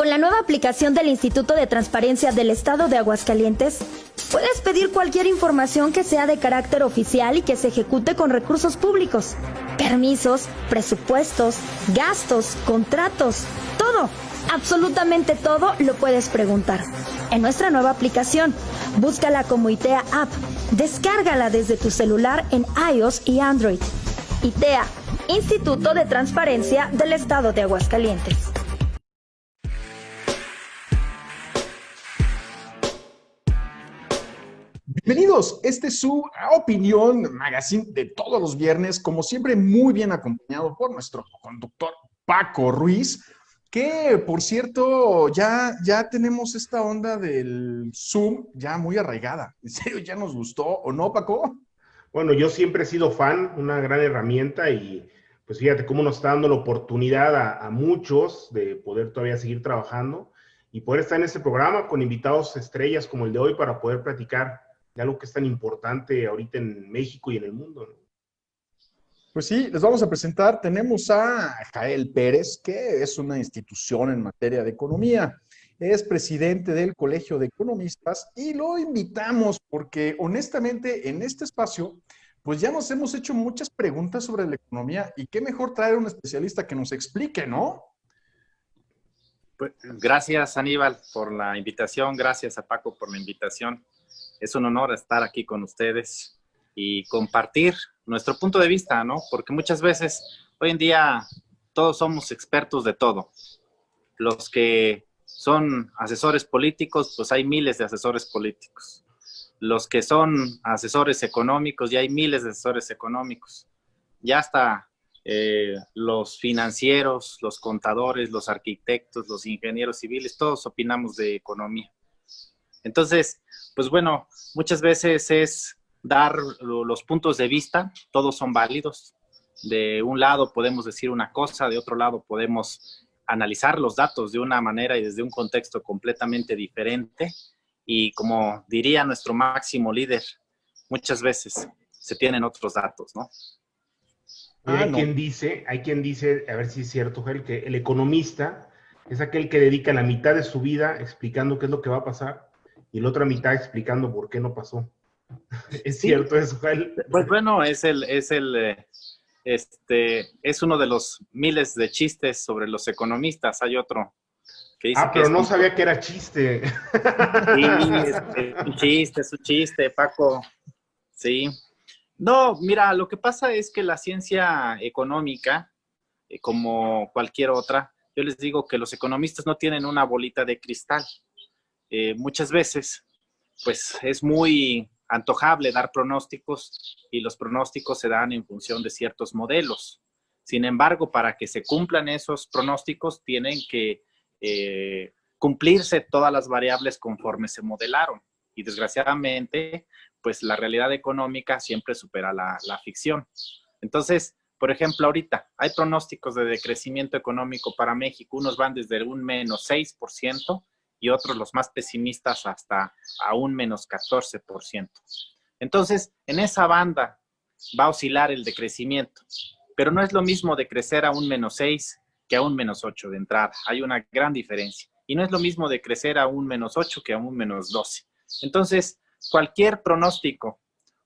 Con la nueva aplicación del Instituto de Transparencia del Estado de Aguascalientes, puedes pedir cualquier información que sea de carácter oficial y que se ejecute con recursos públicos. Permisos, presupuestos, gastos, contratos, todo, absolutamente todo lo puedes preguntar. En nuestra nueva aplicación, búscala como ITEA App, descárgala desde tu celular en iOS y Android. ITEA, Instituto de Transparencia del Estado de Aguascalientes. Bienvenidos, este es su Opinión Magazine de todos los viernes, como siempre muy bien acompañado por nuestro conductor Paco Ruiz, que por cierto ya tenemos esta onda del Zoom ya muy arraigada. ¿En serio ya nos gustó o no, Paco? Bueno, yo siempre he sido fan, una gran herramienta y pues fíjate cómo nos está dando la oportunidad a muchos de poder todavía seguir trabajando y poder estar en este programa con invitados estrellas como el de hoy para poder platicar de algo que es tan importante ahorita en México y en el mundo, ¿no? Pues sí, les vamos a presentar, tenemos a Jael Pérez, que es una institución en materia de economía. Es presidente del Colegio de Economistas y lo invitamos porque honestamente en este espacio pues ya nos hemos hecho muchas preguntas sobre la economía y qué mejor traer a un especialista que nos explique, ¿no? Pues, gracias, Aníbal, por la invitación. Gracias a Paco por la invitación. Es un honor estar aquí con ustedes y compartir nuestro punto de vista, ¿no? Porque muchas veces, hoy en día, todos somos expertos de todo. Los que son asesores políticos, pues hay miles de asesores políticos. Los que son asesores económicos, ya hay miles de asesores económicos. Ya hasta los financieros, los contadores, los arquitectos, los ingenieros civiles, todos opinamos de economía. Entonces, pues bueno, muchas veces es dar los puntos de vista, todos son válidos. De un lado podemos decir una cosa, de otro lado podemos analizar los datos de una manera y desde un contexto completamente diferente. Y como diría nuestro máximo líder, muchas veces se tienen otros datos, ¿no? Hay quien dice, a ver si es cierto, Joel, que el economista es aquel que dedica la mitad de su vida explicando qué es lo que va a pasar y la otra mitad explicando por qué no pasó. ¿Es cierto eso, Joel? Pues bueno, es uno de los miles de chistes sobre los economistas. Hay otro que dice pero no sabía que era chiste. Sí, es un chiste, Paco. Sí. No, mira, lo que pasa es que la ciencia económica, como cualquier otra, yo les digo que los economistas no tienen una bolita de cristal. Muchas veces, pues es muy antojable dar pronósticos y los pronósticos se dan en función de ciertos modelos. Sin embargo, para que se cumplan esos pronósticos, tienen que cumplirse todas las variables conforme se modelaron. Y desgraciadamente, pues la realidad económica siempre supera la ficción. Entonces, por ejemplo, ahorita hay pronósticos de decrecimiento económico para México. Unos van desde un menos 6% y otros, los más pesimistas, hasta a un menos 14%. Entonces, en esa banda va a oscilar el decrecimiento. Pero no es lo mismo decrecer a un menos 6 que a un menos 8 de entrada. Hay una gran diferencia. Y no es lo mismo decrecer a un menos 8 que a un menos 12. Entonces, cualquier pronóstico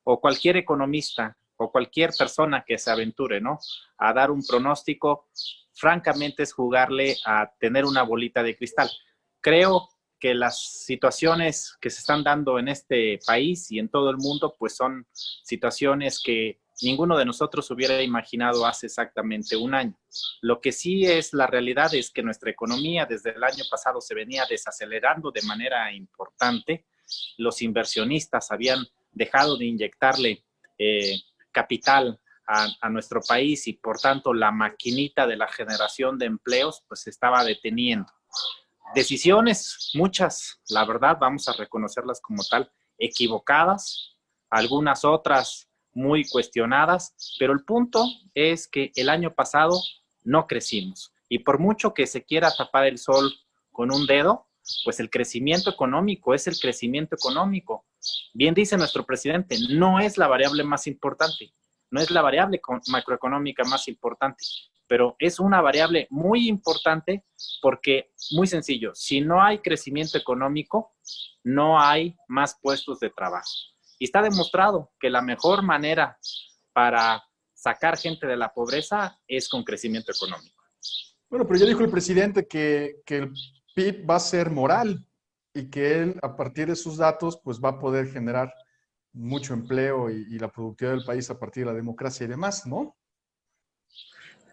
o cualquier economista o cualquier persona que se aventure, ¿no?, a dar un pronóstico, francamente es jugarle a tener una bolita de cristal. Creo que las situaciones que se están dando en este país y en todo el mundo, pues son situaciones que ninguno de nosotros hubiera imaginado hace exactamente un año. Lo que sí es la realidad es que nuestra economía desde el año pasado se venía desacelerando de manera importante. Los inversionistas habían dejado de inyectarle capital a nuestro país y por tanto la maquinita de la generación de empleos pues se estaba deteniendo. Decisiones, muchas, la verdad, vamos a reconocerlas como tal, equivocadas, algunas otras muy cuestionadas, pero el punto es que el año pasado no crecimos. Y por mucho que se quiera tapar el sol con un dedo, pues el crecimiento económico es el crecimiento económico. Bien dice nuestro presidente, no es la variable más importante, no es la variable macroeconómica más importante, pero es una variable muy importante porque, muy sencillo, si no hay crecimiento económico, no hay más puestos de trabajo. Y está demostrado que la mejor manera para sacar gente de la pobreza es con crecimiento económico. Bueno, pero ya dijo el presidente que el PIB va a ser moral y que él, a partir de sus datos, pues va a poder generar mucho empleo y la productividad del país a partir de la democracia y demás, ¿no?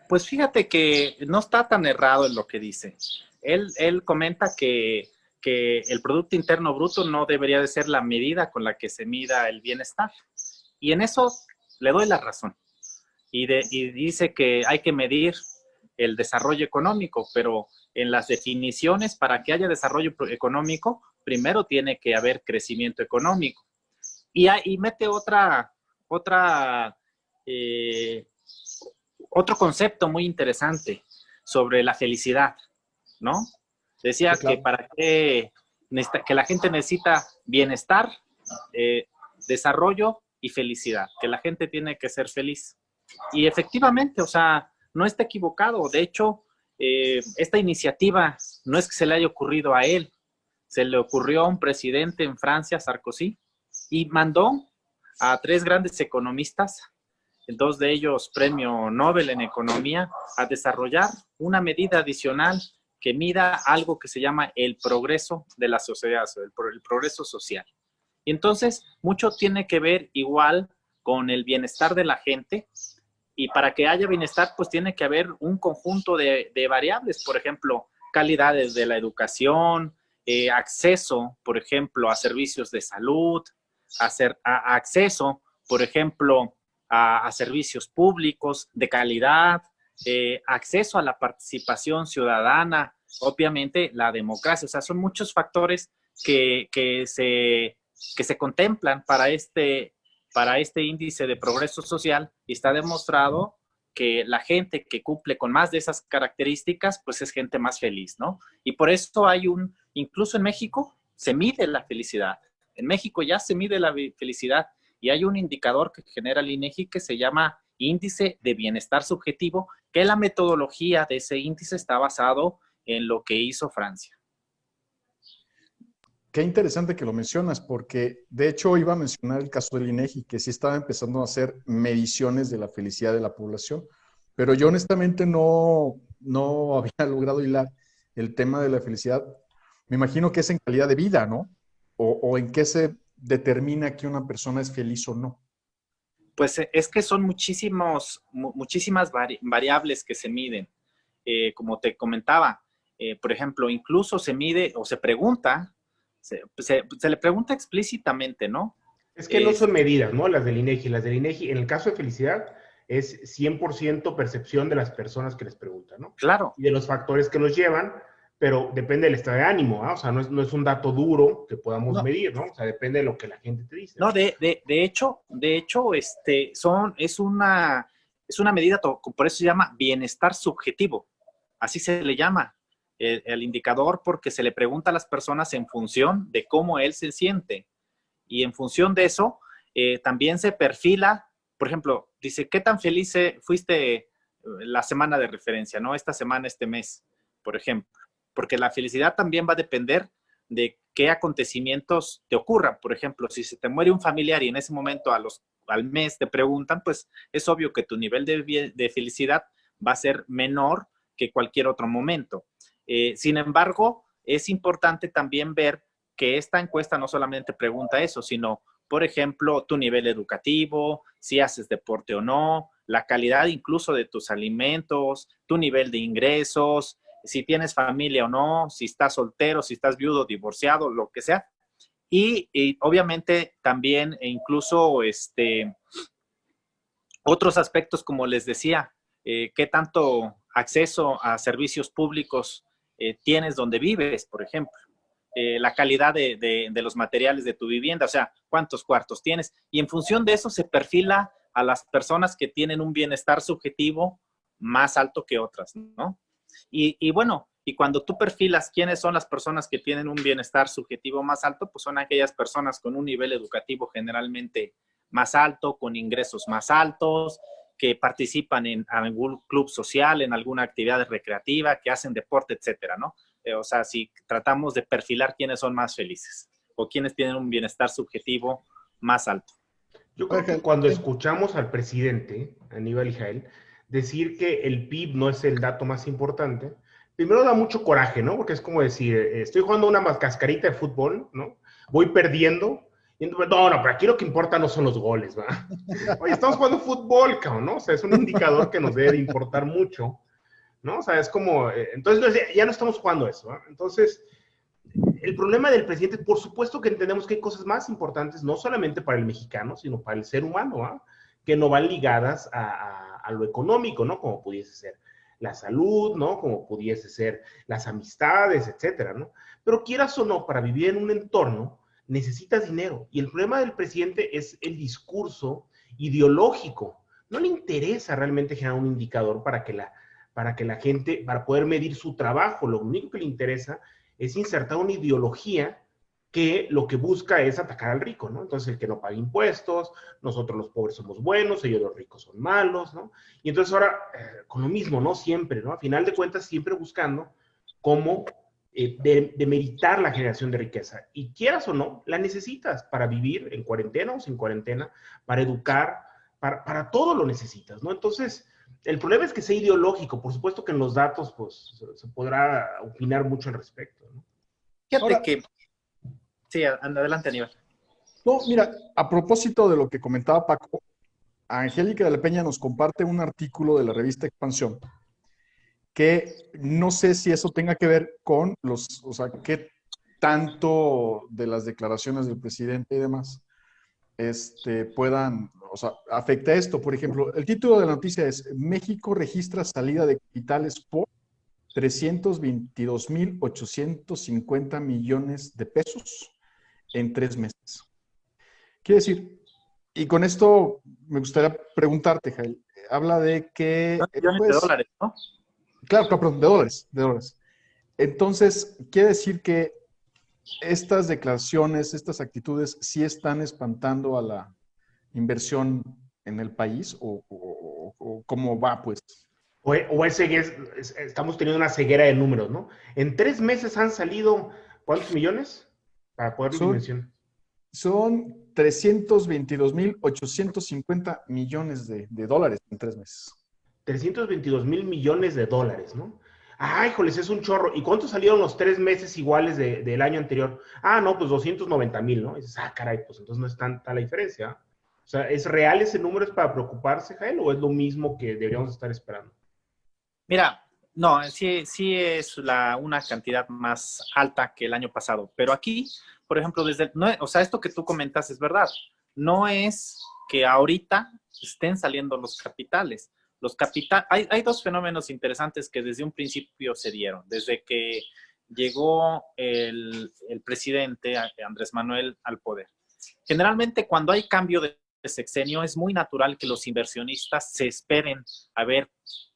Pues fíjate que no está tan errado en lo que dice. Él comenta que el Producto Interno Bruto no debería de ser la medida con la que se mida el bienestar. Y en eso le doy la razón. Y dice que hay que medir el desarrollo económico, pero en las definiciones, para que haya desarrollo económico, primero tiene que haber crecimiento económico. Y mete otro concepto muy interesante sobre la felicidad, ¿no? Decía sí, claro, que para que la gente necesita bienestar, desarrollo y felicidad, que la gente tiene que ser feliz. Y efectivamente, o sea, no está equivocado. De hecho, esta iniciativa no es que se le haya ocurrido a él, se le ocurrió a un presidente en Francia, Sarkozy, y mandó a 3 grandes economistas, 2 de ellos premio Nobel en economía, a desarrollar una medida adicional que mida algo que se llama el progreso de la sociedad, el progreso social. Y entonces, mucho tiene que ver igual con el bienestar de la gente, y para que haya bienestar, pues tiene que haber un conjunto de variables, por ejemplo, calidades de la educación, acceso, por ejemplo, a servicios de salud, acceso, por ejemplo, a servicios públicos de calidad, acceso a la participación ciudadana, obviamente la democracia. O sea, son muchos factores que se contemplan para este índice de progreso social, y está demostrado que la gente que cumple con más de esas características, pues es gente más feliz, ¿no? Y por eso incluso en México se mide la felicidad. En México ya se mide la felicidad y hay un indicador que genera el INEGI que se llama Índice de Bienestar Subjetivo, que la metodología de ese índice está basado en lo que hizo Francia. Qué interesante que lo mencionas, porque de hecho iba a mencionar el caso del INEGI, que sí estaba empezando a hacer mediciones de la felicidad de la población, pero yo honestamente no había logrado hilar el tema de la felicidad. Me imagino que es en calidad de vida, ¿no? O en qué se determina que una persona es feliz o no. Pues es que son muchísimas variables que se miden. Como te comentaba, por ejemplo, incluso se mide o se pregunta, se le pregunta explícitamente, ¿no? Es que no son medidas, ¿no? Las del INEGI. Las del INEGI, en el caso de felicidad, es 100% percepción de las personas que les preguntan, ¿no? Claro. Y de los factores que los llevan, pero depende del estado de ánimo, ¿no? O sea, no es un dato duro que podamos medir, ¿no? O sea, depende de lo que la gente te dice. No, de hecho, es una medida, por eso se llama bienestar subjetivo. Así se le llama el indicador, porque se le pregunta a las personas en función de cómo él se siente. Y en función de eso, también se perfila, por ejemplo, dice, ¿qué tan feliz fuiste la semana de referencia, ¿no? Esta semana, este mes, por ejemplo. Porque la felicidad también va a depender de qué acontecimientos te ocurran. Por ejemplo, si se te muere un familiar y en ese momento al mes te preguntan, pues es obvio que tu nivel de felicidad va a ser menor que cualquier otro momento. Sin embargo, es importante también ver que esta encuesta no solamente pregunta eso, sino, por ejemplo, tu nivel educativo, si haces deporte o no, la calidad incluso de tus alimentos, tu nivel de ingresos, si tienes familia o no, si estás soltero, si estás viudo, divorciado, lo que sea. Y obviamente también incluso otros aspectos, como les decía, qué tanto acceso a servicios públicos tienes donde vives, por ejemplo. La calidad de los materiales de tu vivienda, o sea, cuántos cuartos tienes. Y en función de eso se perfila a las personas que tienen un bienestar subjetivo más alto que otras, ¿no? Y bueno, y cuando tú perfilas quiénes son las personas que tienen un bienestar subjetivo más alto, pues son aquellas personas con un nivel educativo generalmente más alto, con ingresos más altos, que participan en algún club social, en alguna actividad recreativa, que hacen deporte, etcétera, ¿no? O sea, si tratamos de perfilar quiénes son más felices o quiénes tienen un bienestar subjetivo más alto. Yo creo que cuando escuchamos al presidente, Aníbal Jael, decir que el PIB no es el dato más importante, primero da mucho coraje, ¿no? Porque es como decir, estoy jugando una cascarita de fútbol, ¿no? Voy perdiendo, y entonces, no, pero aquí lo que importa no son los goles, ¿verdad? Oye, estamos jugando fútbol, cabrón, ¿no? O sea, es un indicador que nos debe de importar mucho, ¿no? O sea, es como, entonces ya no estamos jugando eso, ¿verdad? Entonces, el problema del presidente, por supuesto que entendemos que hay cosas más importantes, no solamente para el mexicano, sino para el ser humano, ¿ah? Que no van ligadas a lo económico, ¿no? Como pudiese ser la salud, ¿no? Como pudiese ser las amistades, etcétera, ¿no? Pero quieras o no, para vivir en un entorno, necesitas dinero. Y el problema del presidente es el discurso ideológico. No le interesa realmente generar un indicador para que la gente, para poder medir su trabajo. Lo único que le interesa es insertar una ideología que lo que busca es atacar al rico, ¿no? Entonces, el que no paga impuestos, nosotros los pobres somos buenos, ellos los ricos son malos, ¿no? Y entonces ahora, con lo mismo, ¿no? Siempre, ¿no? A final de cuentas, siempre buscando cómo demeritar la generación de riqueza. Y quieras o no, la necesitas para vivir en cuarentena o sin cuarentena, para educar, para todo lo necesitas, ¿no? Entonces, el problema es que sea ideológico. Por supuesto que en los datos, pues, se podrá opinar mucho al respecto, ¿no? Fíjate Ahora, que... Sí, adelante, Aníbal. no, mira, a propósito de lo que comentaba Paco, Angélica de la Peña nos comparte un artículo de la revista Expansión, que no sé si eso tenga que ver con o sea, qué tanto de las declaraciones del presidente y demás, puedan, o sea, afecta esto. Por ejemplo, el título de la noticia es: México registra salida de capitales por 322,850 millones de pesos en 3 meses. Quiere decir, y con esto me gustaría preguntarte, Jael, habla de que, Millones de dólares, ¿no? claro, perdón, de dólares. Entonces, quiere decir que estas declaraciones, estas actitudes, sí están espantando a la inversión en el país, o cómo va, pues. Estamos teniendo una ceguera de números, ¿no? En 3 meses han salido, ¿cuántos millones? Para poderlo dimensionar. Son 322,850 millones de dólares en 3 meses. 322 millones de dólares, ¿no? Ah, híjoles, es un chorro. ¿Y cuántos salieron los 3 meses iguales del año anterior? Ah, no, pues 290,000, ¿no? Y dices, caray, pues entonces no es tanta la diferencia. O sea, ¿es real ese número? ¿Es para preocuparse, Jael, o es lo mismo que deberíamos estar esperando? Mira, no, sí es una cantidad más alta que el año pasado, pero aquí, por ejemplo, o sea, esto que tú comentas es verdad. No es que ahorita estén saliendo los capitales. Hay dos fenómenos interesantes que desde un principio se dieron. Desde que llegó el presidente Andrés Manuel al poder. Generalmente, cuando hay cambio de sexenio, es muy natural que los inversionistas se esperen a ver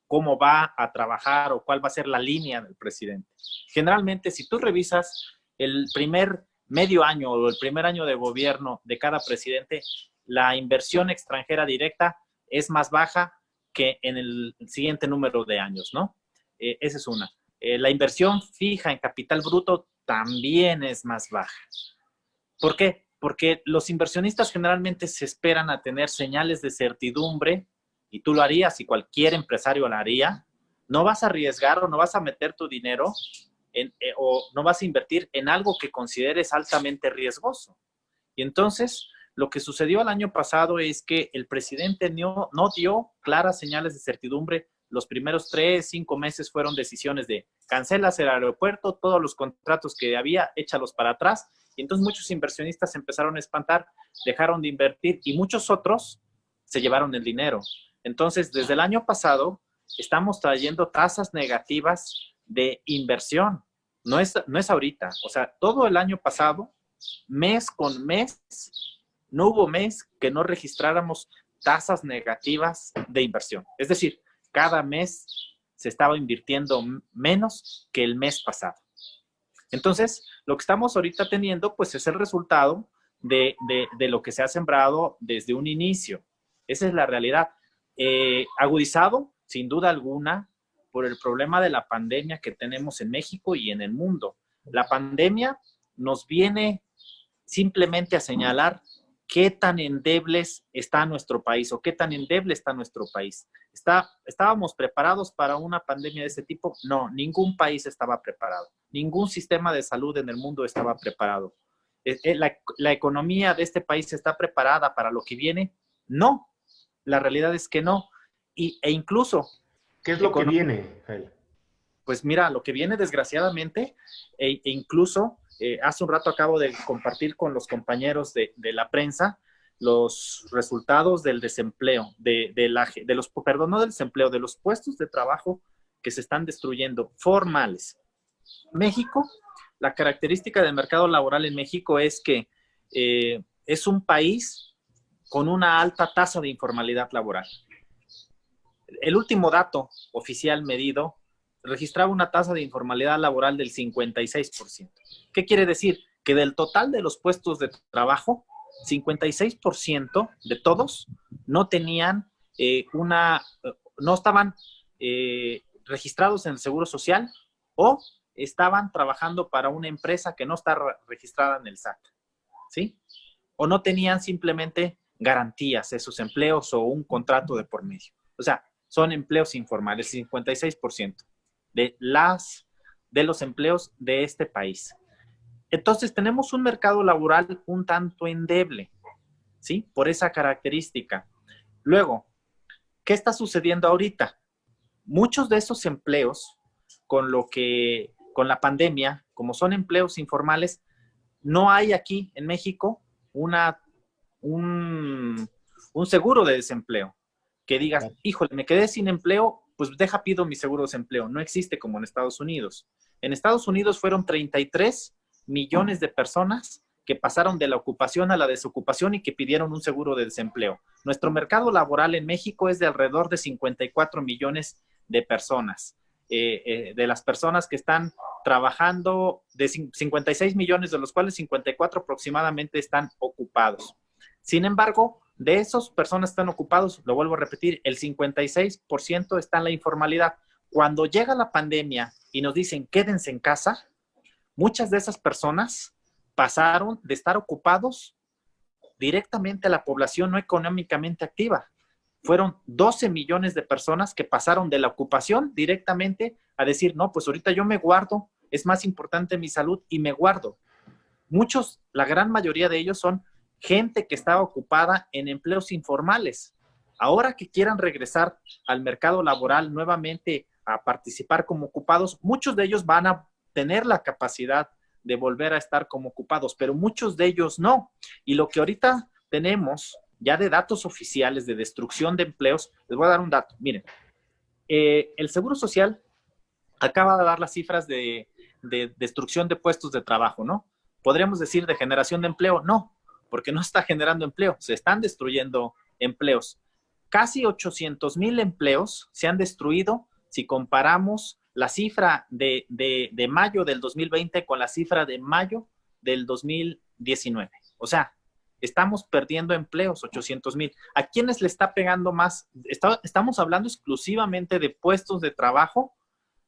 cómo va a trabajar o cuál va a ser la línea del presidente. Generalmente, si tú revisas el primer medio año o el primer año de gobierno de cada presidente, la inversión extranjera directa es más baja que en el siguiente número de años, ¿no? Esa es una. La inversión fija en capital bruto también es más baja. ¿Por qué? Porque los inversionistas generalmente se esperan a tener señales de certidumbre, y tú lo harías y cualquier empresario lo haría. No vas a arriesgar o no vas a meter tu dinero o no vas a invertir en algo que consideres altamente riesgoso. Y entonces, lo que sucedió el año pasado es que el presidente no dio claras señales de certidumbre. Los primeros 3, 5 meses fueron decisiones de cancelas el aeropuerto, todos los contratos que había, échalos para atrás. Y entonces muchos inversionistas se empezaron a espantar, dejaron de invertir y muchos otros se llevaron el dinero. Entonces, desde el año pasado, estamos trayendo tasas negativas de inversión. No es ahorita. O sea, todo el año pasado, mes con mes, no hubo mes que no registráramos tasas negativas de inversión. Es decir, cada mes se estaba invirtiendo menos que el mes pasado. Entonces, lo que estamos ahorita teniendo, pues, es el resultado de lo que se ha sembrado desde un inicio. Esa es la realidad. agudizado, sin duda alguna, por el problema de la pandemia que tenemos en México y en el mundo. La pandemia nos viene simplemente a señalar qué tan endebles está nuestro país o qué tan endeble está nuestro país. ¿Estábamos preparados para una pandemia de este tipo? No, ningún país estaba preparado. Ningún sistema de salud en el mundo estaba preparado. ¿La economía de este país está preparada para lo que viene? No, la realidad es que no. E incluso... ¿Qué es lo que viene, Jael? Pues mira, lo que viene desgraciadamente, incluso hace un rato acabo de compartir con los compañeros de la prensa los resultados del desempleo, no del desempleo, de los puestos de trabajo que se están destruyendo, formales. México, la característica del mercado laboral en México es que es un país con una alta tasa de informalidad laboral. El último dato oficial medido registraba una tasa de informalidad laboral del 56%. ¿Qué quiere decir? Que del total de los puestos de trabajo, 56% de todos no tenían no estaban registrados en el Seguro Social o estaban trabajando para una empresa que no está registrada en el SAT, ¿sí? O no tenían simplemente garantías esos empleos o un contrato de por medio. O sea, son empleos informales, 56% de los empleos de este país. Entonces, tenemos un mercado laboral un tanto endeble, ¿sí? Por esa característica. Luego, ¿qué está sucediendo ahorita? Muchos de esos empleos, con la pandemia, como son empleos informales, no hay aquí en México un seguro de desempleo. Que digas, híjole, me quedé sin empleo, pues pido mi seguro de desempleo. No existe como en Estados Unidos. En Estados Unidos fueron 33 millones de personas que pasaron de la ocupación a la desocupación y que pidieron un seguro de desempleo. Nuestro mercado laboral en México es de alrededor de 54 millones de personas. De las personas que están trabajando, de 56 millones, de los cuales 54 aproximadamente están ocupados. Sin embargo, de esas personas que están ocupados, lo vuelvo a repetir, el 56% está en la informalidad. Cuando llega la pandemia y nos dicen quédense en casa, muchas de esas personas pasaron de estar ocupados directamente a la población no económicamente activa. Fueron 12 millones de personas que pasaron de la ocupación directamente a decir, no, pues ahorita yo me guardo, es más importante mi salud y me guardo. Muchos, la gran mayoría de ellos son gente que estaba ocupada en empleos informales. Ahora que quieran regresar al mercado laboral nuevamente a participar como ocupados, muchos de ellos van a tener la capacidad de volver a estar como ocupados, pero muchos de ellos no. Y lo que ahorita tenemos ya de datos oficiales de destrucción de empleos, les voy a dar un dato. Miren, el Seguro Social acaba de dar las cifras de destrucción de puestos de trabajo, ¿no? ¿Podríamos decir de generación de empleo? No, porque no está generando empleo, se están destruyendo empleos. Casi 800,000 empleos se han destruido si comparamos la cifra de mayo del 2020 con la cifra de mayo del 2019. O sea, estamos perdiendo empleos, 800,000. ¿A quiénes le está pegando más? Estamos hablando exclusivamente de puestos de trabajo,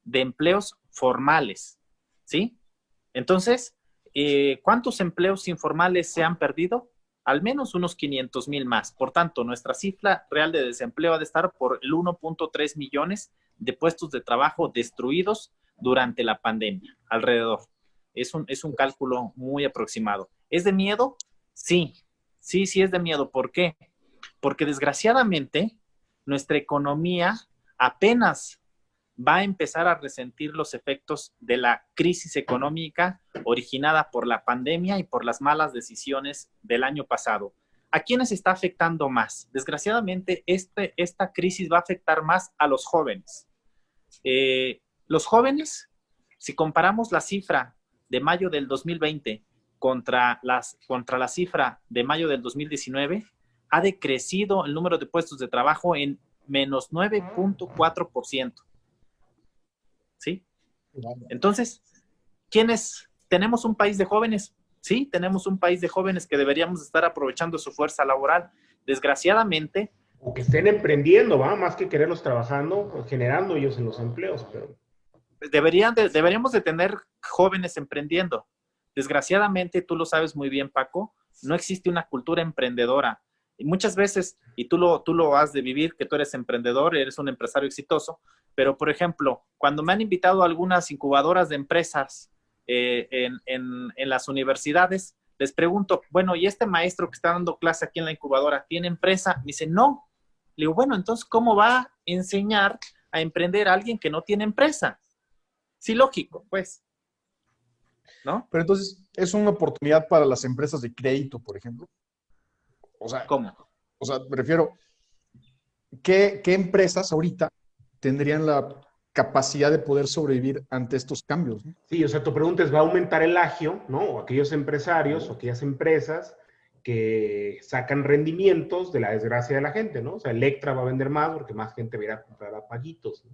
de empleos formales, ¿sí? Entonces, ¿cuántos empleos informales se han perdido? Al menos unos 500,000 más. Por tanto, nuestra cifra real de desempleo ha de estar por el 1.3 millones de puestos de trabajo destruidos durante la pandemia, alrededor. Es un cálculo muy aproximado. ¿Es de miedo? Sí es de miedo. ¿Por qué? Porque desgraciadamente nuestra economía apenas va a empezar a resentir los efectos de la crisis económica originada por la pandemia y por las malas decisiones del año pasado. ¿A quiénes está afectando más? Desgraciadamente, esta crisis va a afectar más a los jóvenes. Los jóvenes, si comparamos la cifra de mayo del 2020 contra la cifra de mayo del 2019, ha decrecido el número de puestos de trabajo en menos 9.4%. ¿Sí? Entonces, ¿quiénes? ¿Tenemos un país de jóvenes? Sí, tenemos un país de jóvenes que deberíamos estar aprovechando su fuerza laboral. Desgraciadamente, O que estén emprendiendo, ¿va? Más que quererlos trabajando, generando ellos en los empleos. Pero... Deberíamos de tener jóvenes emprendiendo. Desgraciadamente, tú lo sabes muy bien, Paco, no existe una cultura emprendedora. Y muchas veces, y tú lo has de vivir, que tú eres emprendedor, eres un empresario exitoso, pero, por ejemplo, cuando me han invitado a algunas incubadoras de empresas en las universidades, les pregunto, bueno, ¿y este maestro que está dando clase aquí en la incubadora tiene empresa? Me dice, no. Le digo, bueno, entonces, ¿cómo va a enseñar a emprender a alguien que no tiene empresa? Sí, lógico, pues, ¿no? Pero entonces, ¿es una oportunidad para las empresas de crédito, por ejemplo? ¿Cómo? O sea, me refiero, ¿qué empresas ahorita tendrían la capacidad de poder sobrevivir ante estos cambios, ¿no? Sí, o sea, tu pregunta es, ¿va a aumentar el agio, ¿no? O aquellos empresarios o aquellas empresas que sacan rendimientos de la desgracia de la gente, ¿no? O sea, Electra va a vender más porque más gente va a ir a comprar a paguitos, ¿no?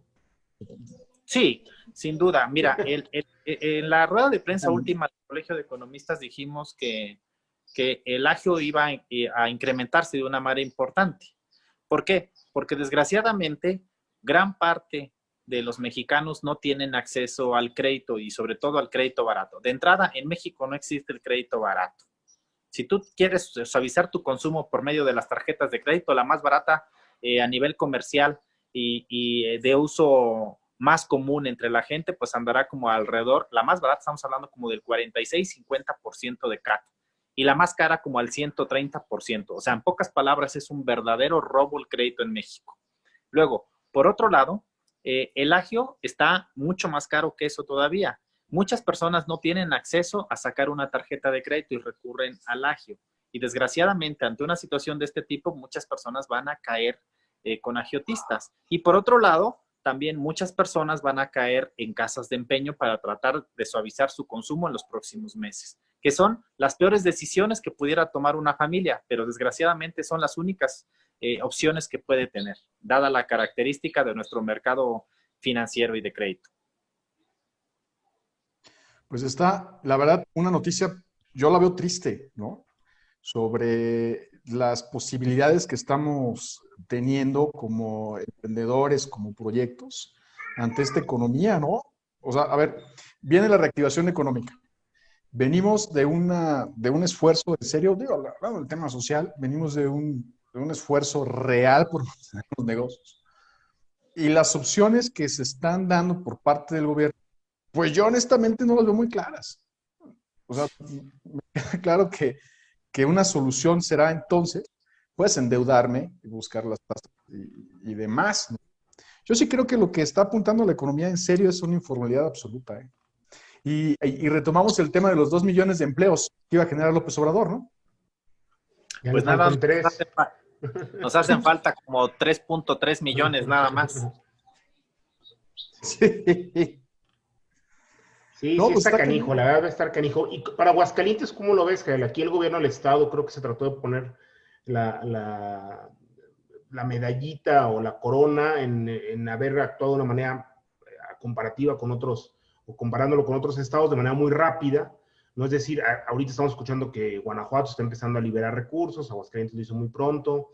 Sí, sin duda. Mira, en la rueda de prensa última del Colegio de Economistas dijimos que el agio iba a incrementarse de una manera importante. ¿Por qué? Porque desgraciadamente gran parte de los mexicanos no tienen acceso al crédito y sobre todo al crédito barato. De entrada, en México no existe el crédito barato. Si tú quieres suavizar tu consumo por medio de las tarjetas de crédito, la más barata a nivel comercial y de uso más común entre la gente, pues andará como alrededor, la más barata estamos hablando como del 46-50% de CAT y la más cara como al 130%. O sea, en pocas palabras, es un verdadero robo el crédito en México. Luego, por otro lado, el agio está mucho más caro que eso todavía. Muchas personas no tienen acceso a sacar una tarjeta de crédito y recurren al agio. Y desgraciadamente, ante una situación de este tipo, muchas personas van a caer con agiotistas. Y por otro lado, también muchas personas van a caer en casas de empeño para tratar de suavizar su consumo en los próximos meses, que son las peores decisiones que pudiera tomar una familia, pero desgraciadamente son las únicas opciones que puede tener, dada la característica de nuestro mercado financiero y de crédito. Pues está, la verdad, una noticia, yo la veo triste, ¿no? Sobre las posibilidades que estamos teniendo como emprendedores, como proyectos, ante esta economía, ¿no? O sea, a ver, viene la reactivación económica. Venimos de un esfuerzo, en serio, digo, hablando del tema social, venimos de un esfuerzo real por mantener los negocios. Y las opciones que se están dando por parte del gobierno, pues yo honestamente no las veo muy claras. O sea, me queda claro que una solución será entonces, pues, endeudarme y buscar las tasas y demás, ¿no? Yo sí creo que lo que está apuntando a la economía en serio es una informalidad absoluta, ¿eh? Y retomamos el tema de los 2 millones de empleos que iba a generar López Obrador, ¿no? Ya Pues le nada, faltan 3. nos hacen falta como 3.3 millones nada más. Sí. Sí, No, sí pues está está canijo, la verdad va a estar canijo. Y para Aguascalientes, ¿cómo lo ves, Jael? Aquí el gobierno del estado creo que se trató de poner la medallita o la corona en haber actuado de una manera comparativa con otros, o comparándolo con otros estados de manera muy rápida. No es decir, ahorita estamos escuchando que Guanajuato está empezando a liberar recursos, Aguascalientes lo hizo muy pronto.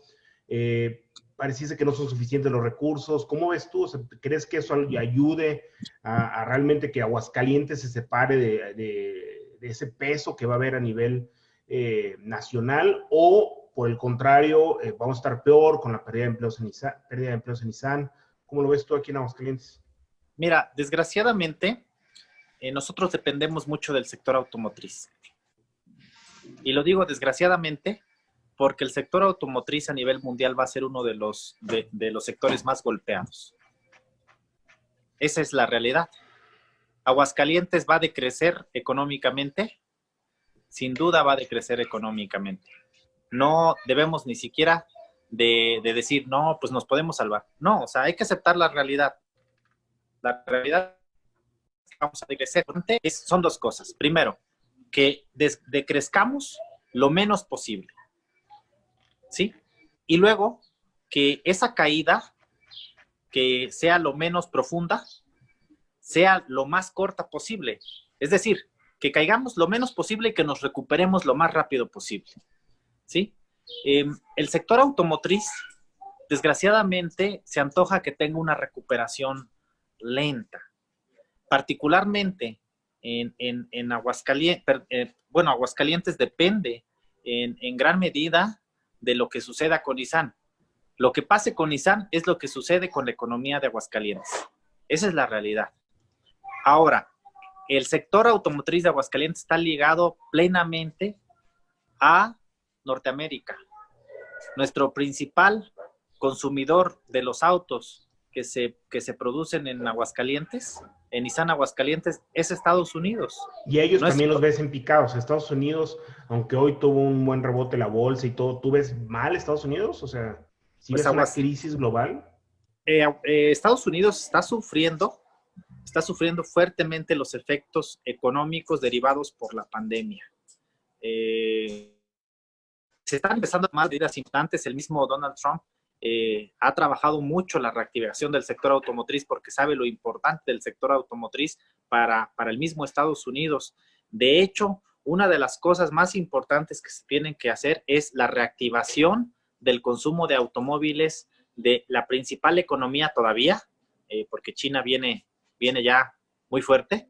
Pareciese que no son suficientes los recursos. ¿Cómo ves tú? O sea, ¿crees que eso ayude a realmente que Aguascalientes se separe de ese peso que va a haber a nivel nacional? ¿O, por el contrario, vamos a estar peor con la pérdida de empleos en ISAN? ¿Cómo lo ves tú aquí en Aguascalientes? Mira, desgraciadamente, nosotros dependemos mucho del sector automotriz. Y lo digo desgraciadamente porque el sector automotriz a nivel mundial va a ser uno de los sectores más golpeados. Esa es la realidad. ¿Aguascalientes va a decrecer económicamente? Sin duda va a decrecer económicamente. No debemos ni siquiera de decir, no, pues nos podemos salvar. No, o sea, hay que aceptar la realidad. La realidad es que vamos a decrecer. Son dos cosas. Primero, que decrezcamos lo menos posible. ¿Sí? Y luego, que esa caída, que sea lo menos profunda, sea lo más corta posible. Es decir, que caigamos lo menos posible y que nos recuperemos lo más rápido posible. ¿Sí? El sector automotriz desgraciadamente se antoja que tenga una recuperación lenta, particularmente en Aguascalientes. Bueno, Aguascalientes depende en gran medida de lo que suceda con Nissan. Lo que pase con Nissan es lo que sucede con la economía de Aguascalientes. Esa es la realidad. Ahora, el sector automotriz de Aguascalientes está ligado plenamente a Norteamérica. Nuestro principal consumidor de los autos que se producen en Aguascalientes, en Nissan Aguascalientes, es Estados Unidos. Y ellos No también es... los ves en picados. Estados Unidos, aunque hoy tuvo un buen rebote la bolsa y todo, ¿tú ves mal Estados Unidos? O sea, ¿sí Pues ves una crisis global? Estados Unidos está sufriendo fuertemente los efectos económicos derivados por la pandemia. Se están empezando a tomar medidas importantes. El mismo Donald Trump ha trabajado mucho la reactivación del sector automotriz porque sabe lo importante del sector automotriz para el mismo Estados Unidos. De hecho, una de las cosas más importantes que se tienen que hacer es la reactivación del consumo de automóviles de la principal economía todavía, porque China viene ya muy fuerte.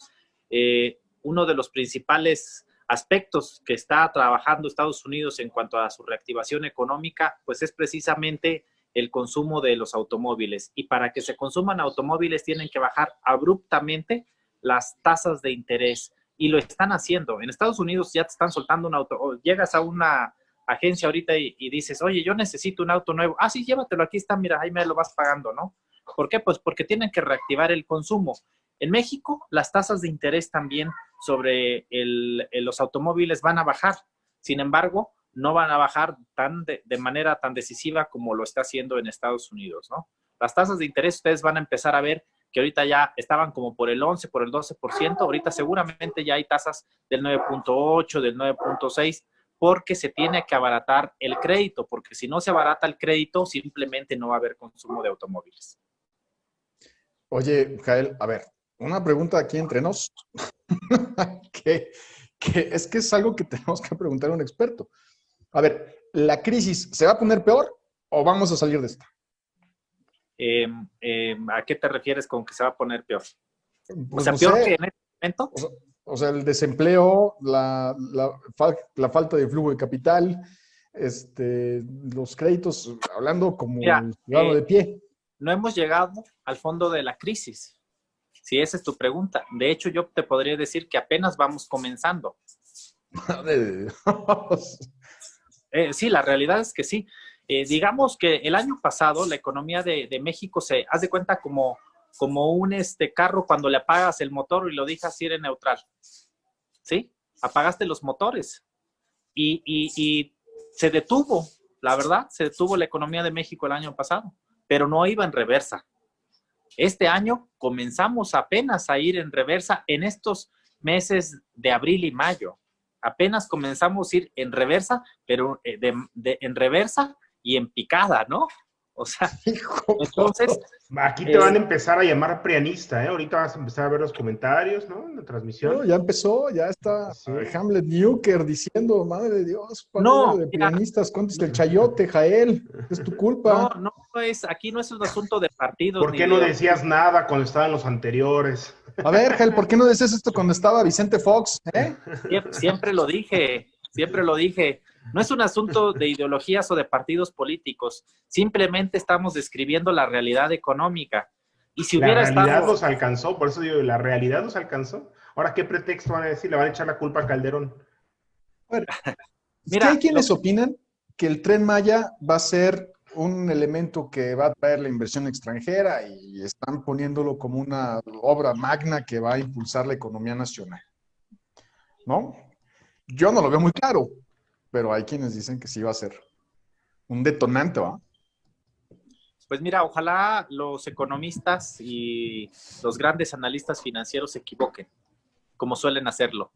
Uno de los principales aspectos que está trabajando Estados Unidos en cuanto a su reactivación económica, pues es precisamente el consumo de los automóviles. Y para que se consuman automóviles tienen que bajar abruptamente las tasas de interés. Y lo están haciendo. En Estados Unidos ya te están soltando un auto. O llegas a una agencia ahorita y dices, oye, yo necesito un auto nuevo. Ah, sí, llévatelo, aquí está, mira, ahí me lo vas pagando, ¿no? ¿Por qué? Pues porque tienen que reactivar el consumo. En México, las tasas de interés también sobre los automóviles van a bajar. Sin embargo, no van a bajar de manera tan decisiva como lo está haciendo en Estados Unidos, ¿no? Las tasas de interés ustedes van a empezar a ver que ahorita ya estaban como por el 11, por el 12%. Ahorita seguramente ya hay tasas del 9.8, del 9.6, porque se tiene que abaratar el crédito, porque si no se abarata el crédito, simplemente no va a haber consumo de automóviles. Oye, Jael, a ver, una pregunta aquí entre nos, que es algo que tenemos que preguntar a un experto. A ver, ¿la crisis se va a poner peor o vamos a salir de esta? ¿A qué te refieres con que se va a poner peor? Pues, o sea, no peor sé, que en este momento. o sea, el desempleo, la falta de flujo de capital, los créditos, hablando como Mira, ciudadano de pie. no hemos llegado al fondo de la crisis, si esa es tu pregunta. De hecho, yo te podría decir que apenas vamos comenzando. Sí, la realidad es que sí. Digamos que el año pasado la economía de México se hace cuenta como un carro cuando le apagas el motor y lo dejas ir en neutral. ¿Sí? Apagaste los motores y se detuvo, la verdad, se detuvo la economía de México el año pasado, pero no iba en reversa. Este año comenzamos apenas a ir en reversa en estos meses de abril y mayo. Apenas comenzamos a ir en reversa, pero en reversa y en picada, ¿no? O sea, entonces... Aquí te van a empezar a llamar prianista, ¿eh? Ahorita vas a empezar a ver los comentarios, ¿no? En la transmisión. No, ya empezó, ya está Sí. Hamlet Newker diciendo, madre de Dios, No, de pianistas, contesta el chayote, Jael, es tu culpa. No, aquí no es un asunto de partidos. ¿Por qué no decías nada cuando estaban los anteriores? A ver, Jael, ¿por qué no decías esto cuando estaba Vicente Fox? Siempre lo dije. No es un asunto de ideologías o de partidos políticos. Simplemente estamos describiendo la realidad económica. Y si La hubiera realidad estado... nos alcanzó, por eso digo, la realidad nos alcanzó. Ahora, ¿qué pretexto van a decir? Le van a echar la culpa a Calderón. A ver, Mira, hay quienes opinan que el Tren Maya va a ser un elemento que va a traer la inversión extranjera y están poniéndolo como una obra magna que va a impulsar la economía nacional, ¿no? Yo no lo veo muy claro, pero hay quienes dicen que sí va a ser un detonante, ¿va? Pues mira, ojalá los economistas y los grandes analistas financieros se equivoquen, como suelen hacerlo,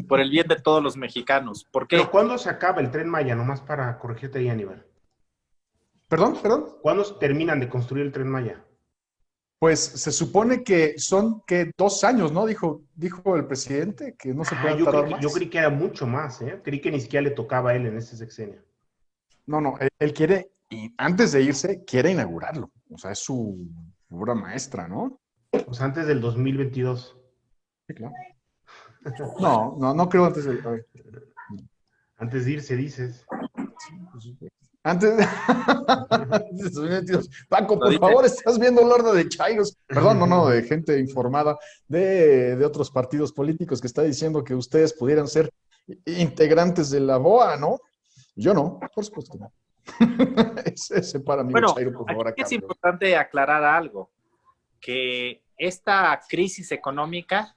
por el bien de todos los mexicanos. ¿Por qué? ¿Pero cuándo se acaba el Tren Maya? Nomás para corregirte ahí, Aníbal. ¿Perdón? ¿Cuándo terminan de construir el Tren Maya? Pues se supone que son, ¿qué? 2 años, ¿no? Dijo el presidente, que no se puede tardar más. Yo creí que era mucho más, ¿eh? Creí que ni siquiera le tocaba a él en este sexenio. No, él quiere y antes de irse quiere inaugurarlo. O sea, es su obra maestra, ¿no? Pues antes del 2022. Sí, claro. No creo antes del... A ver. Antes de irse, dices. Antes de 2022. Paco, por favor, estás viendo el horno de chairos. Perdón, no, de gente informada de otros partidos políticos que está diciendo que ustedes pudieran ser integrantes de la BOA, ¿no? Yo no, por supuesto que no. Ese para mí, Bueno, Chairo, por favor, aquí acá. es importante aclarar algo, que esta crisis económica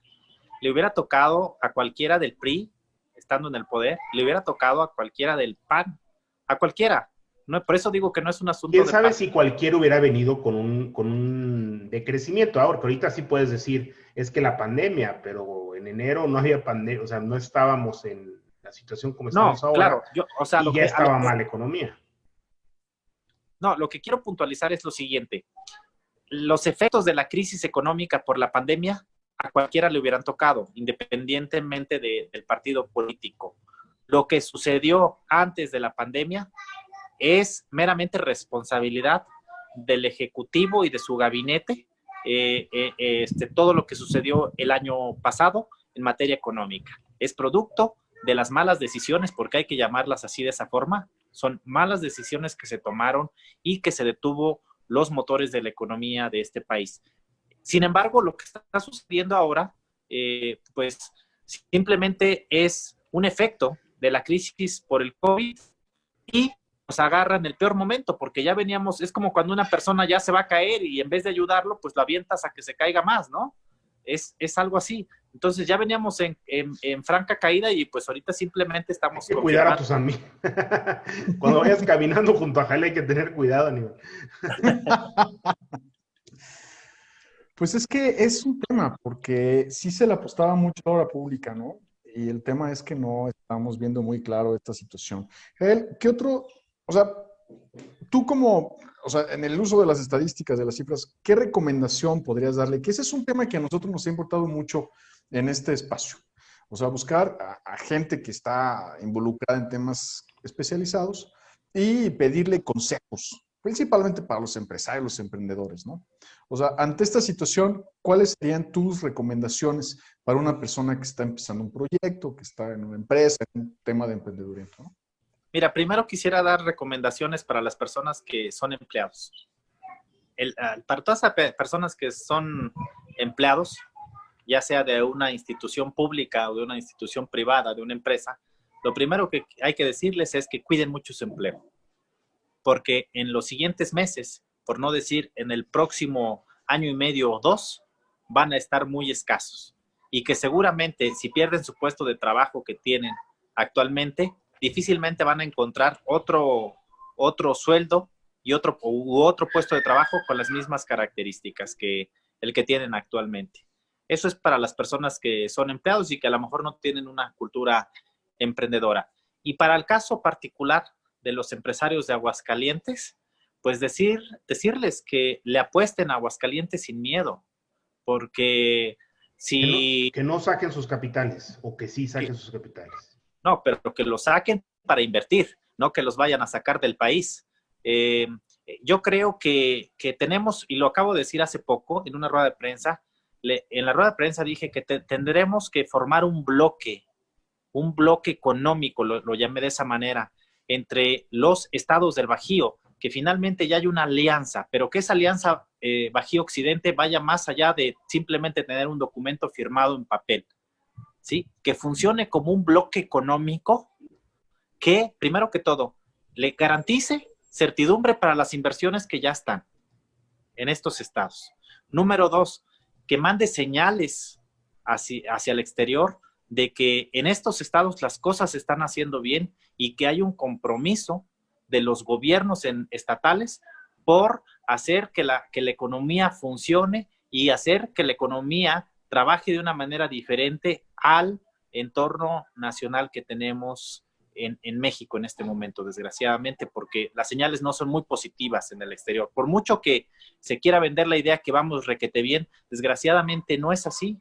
le hubiera tocado a cualquiera del PRI, estando en el poder, le hubiera tocado a cualquiera del PAN, a cualquiera. No, por eso digo que no es un asunto ¿Quién de sabe partido. si cualquiera hubiera venido con un decrecimiento? Ahora, que ahorita sí puedes decir, es que la pandemia, pero en enero no había pandemia, o sea, no estábamos en la situación como estamos ahora. Claro, y ya estaba mal la economía. No, lo que quiero puntualizar es lo siguiente. Los efectos de la crisis económica por la pandemia a cualquiera le hubieran tocado, independientemente del partido político. Lo que sucedió antes de la pandemia es meramente responsabilidad del Ejecutivo y de su gabinete, todo lo que sucedió el año pasado en materia económica. Es producto de las malas decisiones, porque hay que llamarlas así de esa forma. Son malas decisiones que se tomaron y que se detuvo los motores de la economía de este país. Sin embargo, lo que está sucediendo ahora, pues simplemente es un efecto de la crisis por el COVID y nos agarra en el peor momento, porque ya veníamos, es como cuando una persona ya se va a caer y en vez de ayudarlo, pues lo avientas a que se caiga más, ¿no? Es algo así. Entonces ya veníamos en franca caída y pues ahorita simplemente estamos... Hay que cuidar a tus amigos. Cuando vayas caminando junto a Jale hay que tener cuidado, Aníbal. Pues es que es un tema, porque sí se le apostaba mucho a la obra pública, ¿no? Y el tema es que no estamos viendo muy claro esta situación. Jael, ¿qué otro, o sea, tú como, o sea, en el uso de las estadísticas, de las cifras, ¿qué recomendación podrías darle? Que ese es un tema que a nosotros nos ha importado mucho en este espacio. O sea, buscar a gente que está involucrada en temas especializados y pedirle consejos, principalmente para los empresarios, los emprendedores, ¿no? O sea, ante esta situación, ¿cuáles serían tus recomendaciones para una persona que está empezando un proyecto, que está en una empresa, en un tema de emprendedurismo, ¿no? Mira, primero quisiera dar recomendaciones para las personas que son empleados. Para todas las personas que son empleados, ya sea de una institución pública o de una institución privada, de una empresa, lo primero que hay que decirles es que cuiden mucho su empleo. Porque en los siguientes meses, por no decir en el próximo año y medio o 2, van a estar muy escasos. Y que seguramente si pierden su puesto de trabajo que tienen actualmente, difícilmente van a encontrar otro sueldo y otro puesto de trabajo con las mismas características que el que tienen actualmente. Eso es para las personas que son empleados y que a lo mejor no tienen una cultura emprendedora. Y para el caso particular de los empresarios de Aguascalientes, pues decirles que le apuesten a Aguascalientes sin miedo, porque si... Que no saquen sus capitales, o que sí saquen sus capitales. No, pero que los saquen para invertir, no que los vayan a sacar del país. Yo creo que tenemos, y lo acabo de decir hace poco en una rueda de prensa, en la rueda de prensa dije que tendremos que formar un bloque económico, lo llamé de esa manera, entre los estados del Bajío, que finalmente ya hay una alianza, pero que esa alianza Bajío-Occidente vaya más allá de simplemente tener un documento firmado en papel, ¿sí? Que funcione como un bloque económico que, primero que todo, le garantice certidumbre para las inversiones que ya están en estos estados. Número 2, que mande señales hacia el exterior de que en estos estados las cosas se están haciendo bien y que hay un compromiso de los gobiernos estatales por hacer que la economía funcione y hacer que la economía trabaje de una manera diferente al entorno nacional que tenemos en México en este momento, desgraciadamente, porque las señales no son muy positivas en el exterior. Por mucho que se quiera vender la idea que vamos requete bien, desgraciadamente no es así.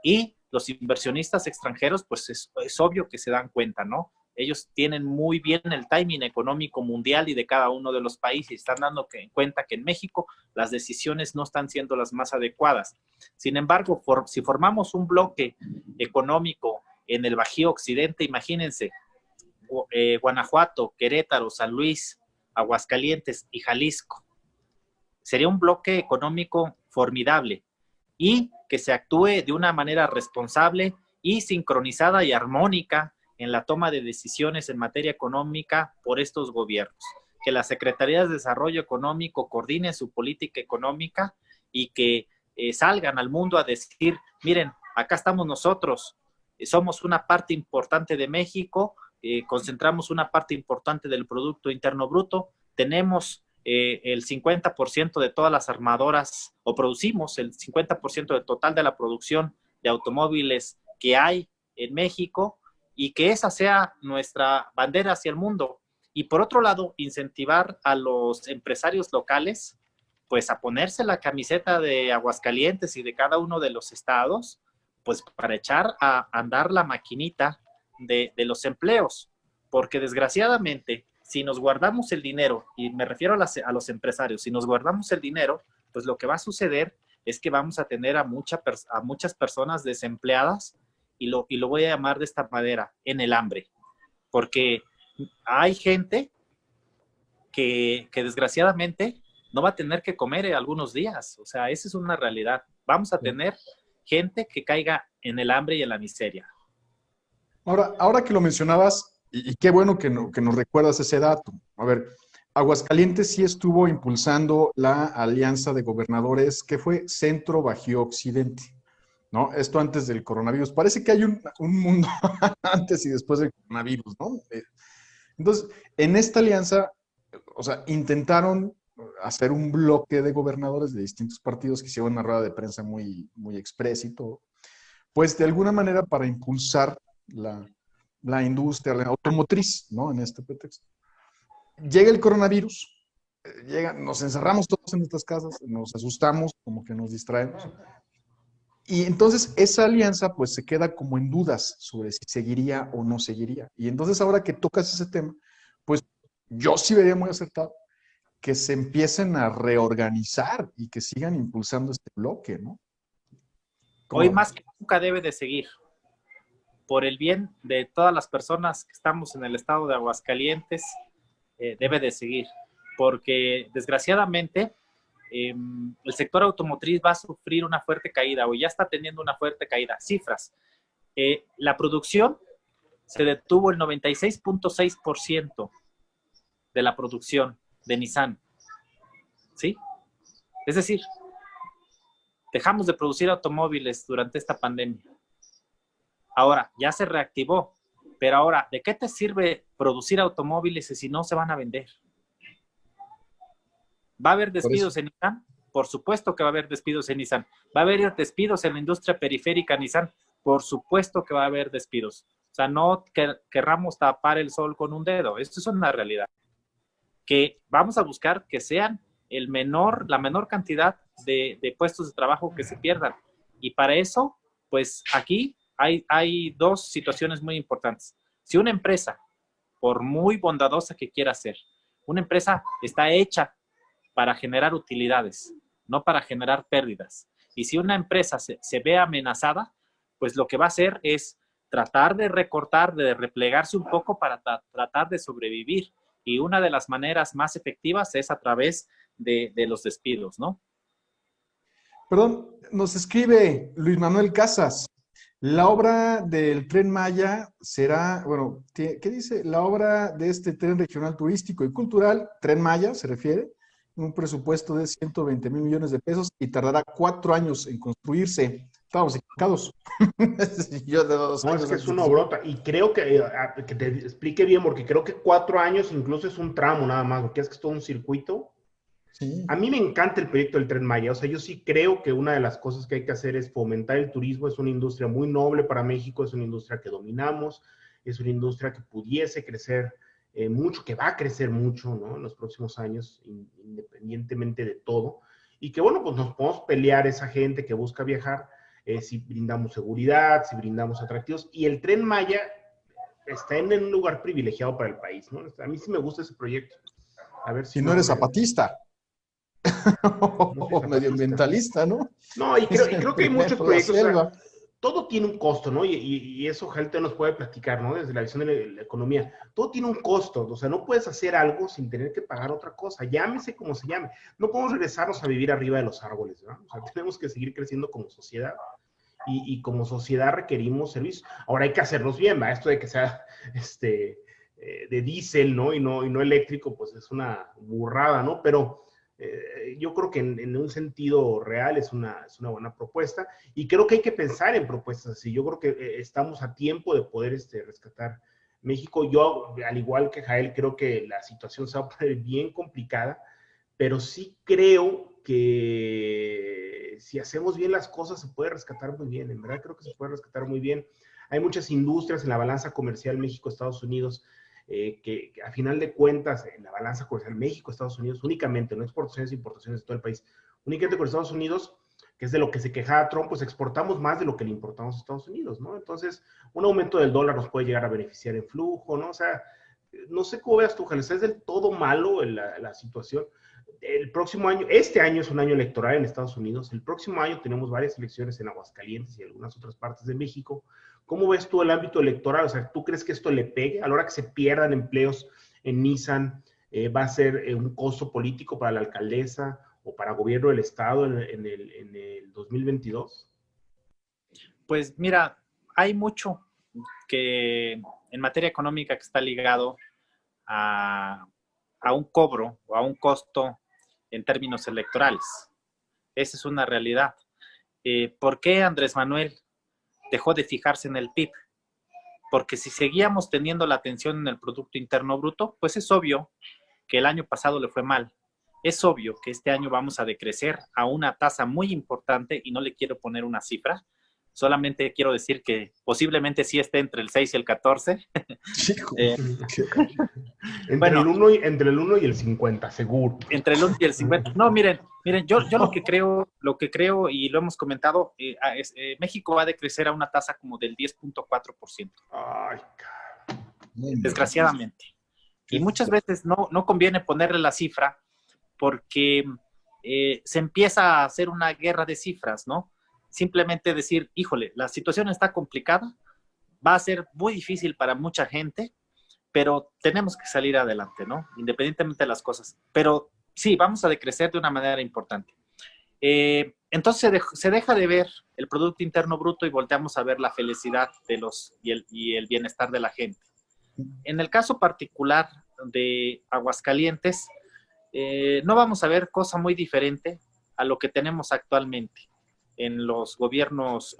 Y los inversionistas extranjeros, pues es obvio que se dan cuenta, ¿no? ellos tienen muy bien el timing económico mundial y de cada uno de los países. Están dando en cuenta que en México las decisiones no están siendo las más adecuadas. Sin embargo, si formamos un bloque económico en el Bajío Occidente, imagínense, Guanajuato, Querétaro, San Luis, Aguascalientes y Jalisco. Sería un bloque económico formidable y que se actúe de una manera responsable y sincronizada y armónica en la toma de decisiones en materia económica por estos gobiernos. Que las Secretarías de Desarrollo Económico coordinen su política económica y que salgan al mundo a decir, miren, acá estamos nosotros, somos una parte importante de México, concentramos una parte importante del Producto Interno Bruto, tenemos el 50% de todas las armadoras, o producimos el 50% del total de la producción de automóviles que hay en México, y que esa sea nuestra bandera hacia el mundo. Y por otro lado, incentivar a los empresarios locales, pues a ponerse la camiseta de Aguascalientes y de cada uno de los estados, pues para echar a andar la maquinita de los empleos. Porque desgraciadamente, si nos guardamos el dinero, y me refiero a los empresarios, si nos guardamos el dinero, pues lo que va a suceder es que vamos a tener a muchas personas desempleadas, y lo voy a llamar de esta manera, en el hambre. Porque hay gente que desgraciadamente no va a tener que comer algunos días. O sea, esa es una realidad. Vamos a tener gente que caiga en el hambre y en la miseria. Ahora que lo mencionabas, y qué bueno que nos recuerdas ese dato. A ver, Aguascalientes sí estuvo impulsando la alianza de gobernadores que fue Centro Bajío Occidente, ¿no? Esto antes del coronavirus. Parece que hay un mundo antes y después del coronavirus, ¿no? Entonces, en esta alianza, o sea, intentaron hacer un bloque de gobernadores de distintos partidos que hicieron una rueda de prensa muy, muy expresa y todo, pues de alguna manera para impulsar la industria, la automotriz, ¿no? En este pretexto. Llega el coronavirus, nos encerramos todos en nuestras casas, nos asustamos, como que nos distraemos. Y entonces esa alianza pues se queda como en dudas sobre si seguiría o no seguiría. Y entonces ahora que tocas ese tema, pues yo sí vería muy acertado que se empiecen a reorganizar y que sigan impulsando este bloque, ¿no? Hoy más que nunca debe de seguir. Por el bien de todas las personas que estamos en el estado de Aguascalientes, debe de seguir. Porque desgraciadamente el sector automotriz va a sufrir una fuerte caída, o ya está teniendo una fuerte caída. Cifras. La producción se detuvo el 96.6% de la producción de Nissan. ¿Sí? Es decir, dejamos de producir automóviles durante esta pandemia. Ahora, ya se reactivó, pero ahora, ¿de qué te sirve producir automóviles si no se van a vender? ¿Va a haber despidos en Nissan? Por supuesto que va a haber despidos en Nissan. ¿Va a haber despidos en la industria periférica Nissan? Por supuesto que va a haber despidos. O sea, no querramos tapar el sol con un dedo. Esto es una realidad. Que vamos a buscar que sean la menor cantidad de puestos de trabajo que se pierdan. Y para eso, pues aquí hay dos situaciones muy importantes. Si una empresa, por muy bondadosa que quiera ser, una empresa está hecha para generar utilidades, no para generar pérdidas. Y si una empresa se ve amenazada, pues lo que va a hacer es tratar de recortar, de replegarse un poco para tratar de sobrevivir. Y una de las maneras más efectivas es a través de los despidos, ¿no? Perdón, nos escribe Luis Manuel Casas. La obra del Tren Maya será, bueno, ¿qué dice? La obra de este tren regional turístico y cultural, Tren Maya, se refiere, un presupuesto de 120,000 millones de pesos y tardará 4 años en construirse. Estábamos equivocados. No, es que es una obrota. Y creo que te explique bien, porque creo que 4 años incluso es un tramo nada más, porque es que es todo un circuito. Sí. A mí me encanta el proyecto del Tren Maya. O sea, yo sí creo que una de las cosas que hay que hacer es fomentar el turismo. Es una industria muy noble para México, es una industria que dominamos, es una industria que pudiese crecer mucho, que va a crecer mucho, ¿no? En los próximos años, independientemente de todo. Y que, bueno, pues nos podemos pelear esa gente que busca viajar, si brindamos seguridad, si brindamos atractivos. Y el Tren Maya, está en un lugar privilegiado para el país, ¿no? A mí sí me gusta ese proyecto. A ver si no eres zapatista. O medioambientalista, ¿no? No, y creo que hay muchos proyectos. O sea, todo tiene un costo, ¿no? Y eso Jalte nos puede platicar, ¿no? Desde la visión de la economía. Todo tiene un costo. O sea, no puedes hacer algo sin tener que pagar otra cosa. Llámese como se llame. No podemos regresarnos a vivir arriba de los árboles, ¿no? O sea, tenemos que seguir creciendo como sociedad. Y como sociedad requerimos servicios. Ahora hay que hacerlos bien, ¿va? Esto de que sea de diésel, ¿no? Y no eléctrico, pues es una burrada, ¿no? Pero yo creo que en un sentido real es una buena propuesta, y creo que hay que pensar en propuestas así. Yo creo que estamos a tiempo de poder rescatar México. Yo, al igual que Jael, creo que la situación se va a poner bien complicada, pero sí creo que si hacemos bien las cosas se puede rescatar muy bien. En verdad creo que se puede rescatar muy bien. Hay muchas industrias en la balanza comercial México-Estados Unidos, que a final de cuentas, en la balanza comercial México-Estados Unidos únicamente, no exportaciones e importaciones de todo el país, únicamente con Estados Unidos, que es de lo que se quejaba Trump, pues exportamos más de lo que le importamos a Estados Unidos, ¿no? Entonces, un aumento del dólar nos puede llegar a beneficiar en flujo, ¿no? O sea, no sé cómo veas tú, Jales, ¿es del todo malo la situación? El próximo año, este año es un año electoral en Estados Unidos, el próximo año tenemos varias elecciones en Aguascalientes y algunas otras partes de México. ¿Cómo ves tú el ámbito electoral? O sea, ¿tú crees que esto le pegue? A la hora que se pierdan empleos en Nissan, ¿va a ser un costo político para la alcaldesa o para gobierno del estado en el 2022? Pues mira, hay mucho que en materia económica que está ligado a un cobro o a un costo en términos electorales. Esa es una realidad. ¿Por qué Andrés Manuel dejó de fijarse en el PIB? Porque si seguíamos teniendo la atención en el Producto Interno Bruto, pues es obvio que el año pasado le fue mal. Es obvio que este año vamos a decrecer a una tasa muy importante, y no le quiero poner una cifra, solamente quiero decir que posiblemente sí esté entre el 6 y el 14. Entre el 1 y el 50, seguro. Entre el 1 y el 50. No, miren, yo lo que creo, y lo hemos comentado, México va a decrecer a una tasa como del 10.4%. Ay, cabrón. Desgraciadamente. Y muchas veces no conviene ponerle la cifra porque se empieza a hacer una guerra de cifras, ¿no? Simplemente decir, híjole, la situación está complicada, va a ser muy difícil para mucha gente, pero tenemos que salir adelante, ¿no? Independientemente de las cosas. Pero sí, vamos a decrecer de una manera importante. Entonces se deja de ver el Producto Interno Bruto y volteamos a ver la felicidad y el bienestar de la gente. En el caso particular de Aguascalientes, no vamos a ver cosa muy diferente a lo que tenemos actualmente en los gobiernos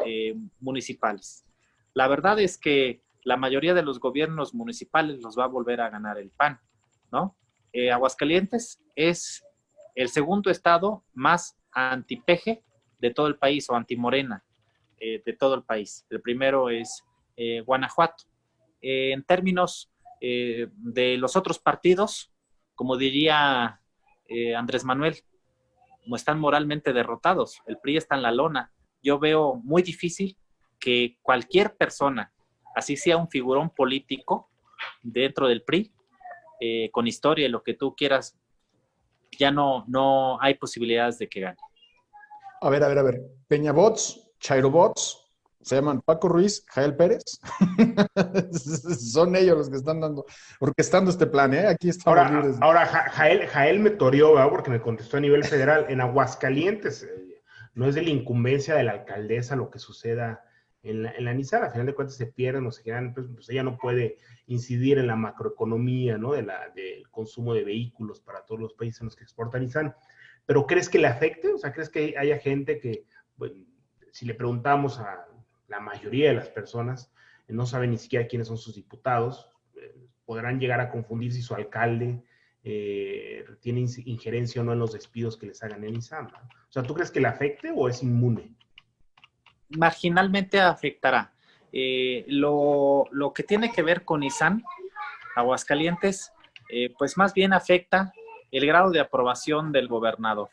municipales. La verdad es que la mayoría de los gobiernos municipales los va a volver a ganar el PAN, ¿no? Aguascalientes es el segundo estado más anti-PG de todo el país, o anti-Morena de todo el país. El primero es Guanajuato. En términos de los otros partidos, como diría Andrés Manuel, como están moralmente derrotados, el PRI está en la lona. Yo veo muy difícil que cualquier persona, así sea un figurón político dentro del PRI, con historia y lo que tú quieras, ya no hay posibilidades de que gane. A ver. Peñabots, Chairobots, se llaman Paco Ruiz, Jael Pérez. Son ellos los que están orquestando este plan, ¿eh? Aquí estamos libres. Ahora Jael me toreó, ¿verdad? Porque me contestó a nivel federal. En Aguascalientes, no es de la incumbencia de la alcaldesa lo que suceda en la Nissan. A final de cuentas se pierden o se quedan, pues ella no puede incidir en la macroeconomía, ¿no? Del consumo de vehículos para todos los países en los que exporta Nissan. ¿Pero crees que le afecte? O sea, ¿crees que haya gente que, bueno, si le preguntamos a la mayoría de las personas, no saben ni siquiera quiénes son sus diputados, podrán llegar a confundir si su alcalde tiene injerencia o no en los despidos que les hagan en Nissan, ¿no? O sea, ¿tú crees que le afecte o es inmune? Marginalmente afectará. Lo que tiene que ver con Nissan, Aguascalientes, pues más bien afecta el grado de aprobación del gobernador.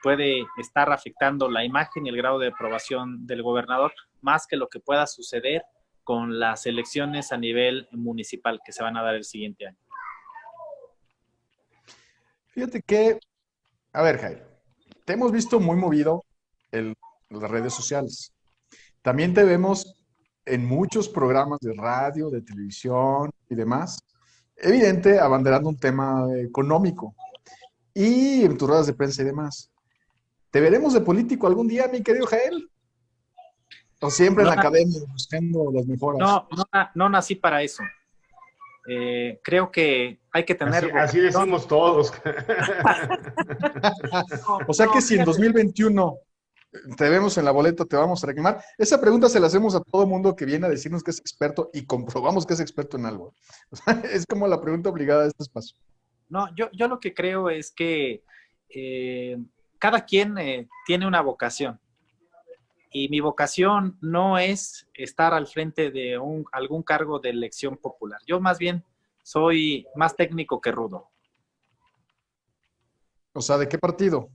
Puede estar afectando la imagen y el grado de aprobación del gobernador más que lo que pueda suceder con las elecciones a nivel municipal que se van a dar el siguiente año. Fíjate que, a ver, Jair, te hemos visto muy movido en las redes sociales. También te vemos en muchos programas de radio, de televisión y demás, evidente, abanderando un tema económico y en tus ruedas de prensa y demás. ¿Te veremos de político algún día, mi querido Jael? ¿O siempre en la academia buscando las mejoras? No nací para eso. Creo que hay que tener... Así decimos todos. O sea que si en 2021 te vemos en la boleta, te vamos a reclamar. Esa pregunta se la hacemos a todo mundo que viene a decirnos que es experto y comprobamos que es experto en algo. O sea, es como la pregunta obligada de este espacio. No, yo lo que creo es que cada quien tiene una vocación. Y mi vocación no es estar al frente de algún cargo de elección popular. Yo más bien soy más técnico que rudo. O sea, ¿de qué partido?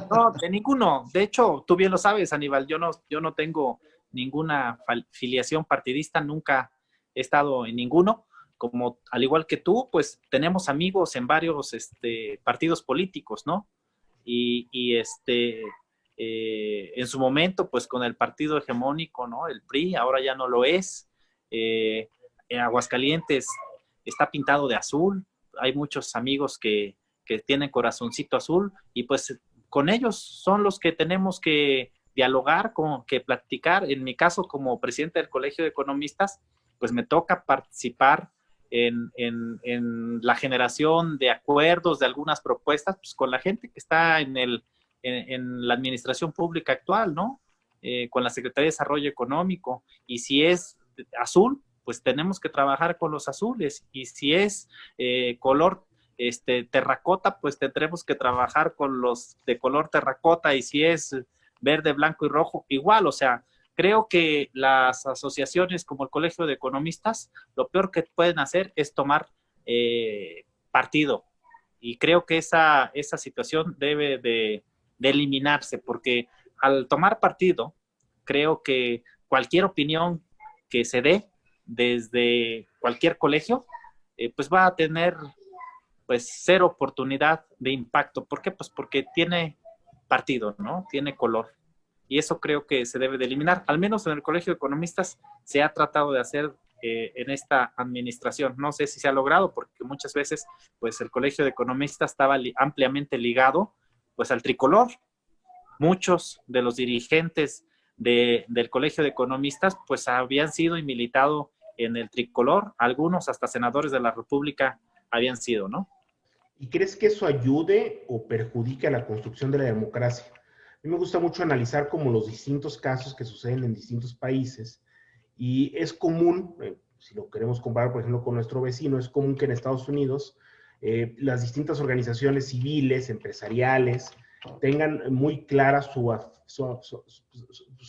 No, de ninguno. De hecho, tú bien lo sabes, Aníbal, yo no tengo ninguna filiación partidista, nunca he estado en ninguno. Como al igual que tú, pues tenemos amigos en varios partidos políticos, ¿no? En su momento, pues con el partido hegemónico, ¿no? El PRI, ahora ya no lo es. En Aguascalientes está pintado de azul. Hay muchos amigos que tienen corazoncito azul y pues con ellos son los que tenemos que dialogar, que platicar. En mi caso, como presidente del Colegio de Economistas, pues me toca participar en la generación de acuerdos, de algunas propuestas, pues con la gente que está en la administración pública actual, ¿no? Con la Secretaría de Desarrollo Económico. Y si es azul, pues tenemos que trabajar con los azules. Y si es color terracota, pues tendremos que trabajar con los de color terracota. Y si es verde, blanco y rojo, igual. O sea, creo que las asociaciones como el Colegio de Economistas, lo peor que pueden hacer es tomar partido. Y creo que esa situación debe de eliminarse, porque al tomar partido, creo que cualquier opinión que se dé desde cualquier colegio, pues va a tener pues cero oportunidad de impacto. ¿Por qué? Pues porque tiene partido, ¿no? Tiene color. Y eso creo que se debe de eliminar. Al menos en el Colegio de Economistas se ha tratado de hacer en esta administración. No sé si se ha logrado, porque muchas veces pues el Colegio de Economistas estaba ampliamente ligado pues al tricolor. Muchos de los dirigentes del Colegio de Economistas pues habían sido y militado en el tricolor, algunos hasta senadores de la República habían sido, ¿no? ¿Y crees que eso ayude o perjudique a la construcción de la democracia? A mí me gusta mucho analizar como los distintos casos que suceden en distintos países y es común, si lo queremos comparar por ejemplo con nuestro vecino, es común que en Estados Unidos las distintas organizaciones civiles, empresariales, tengan muy clara su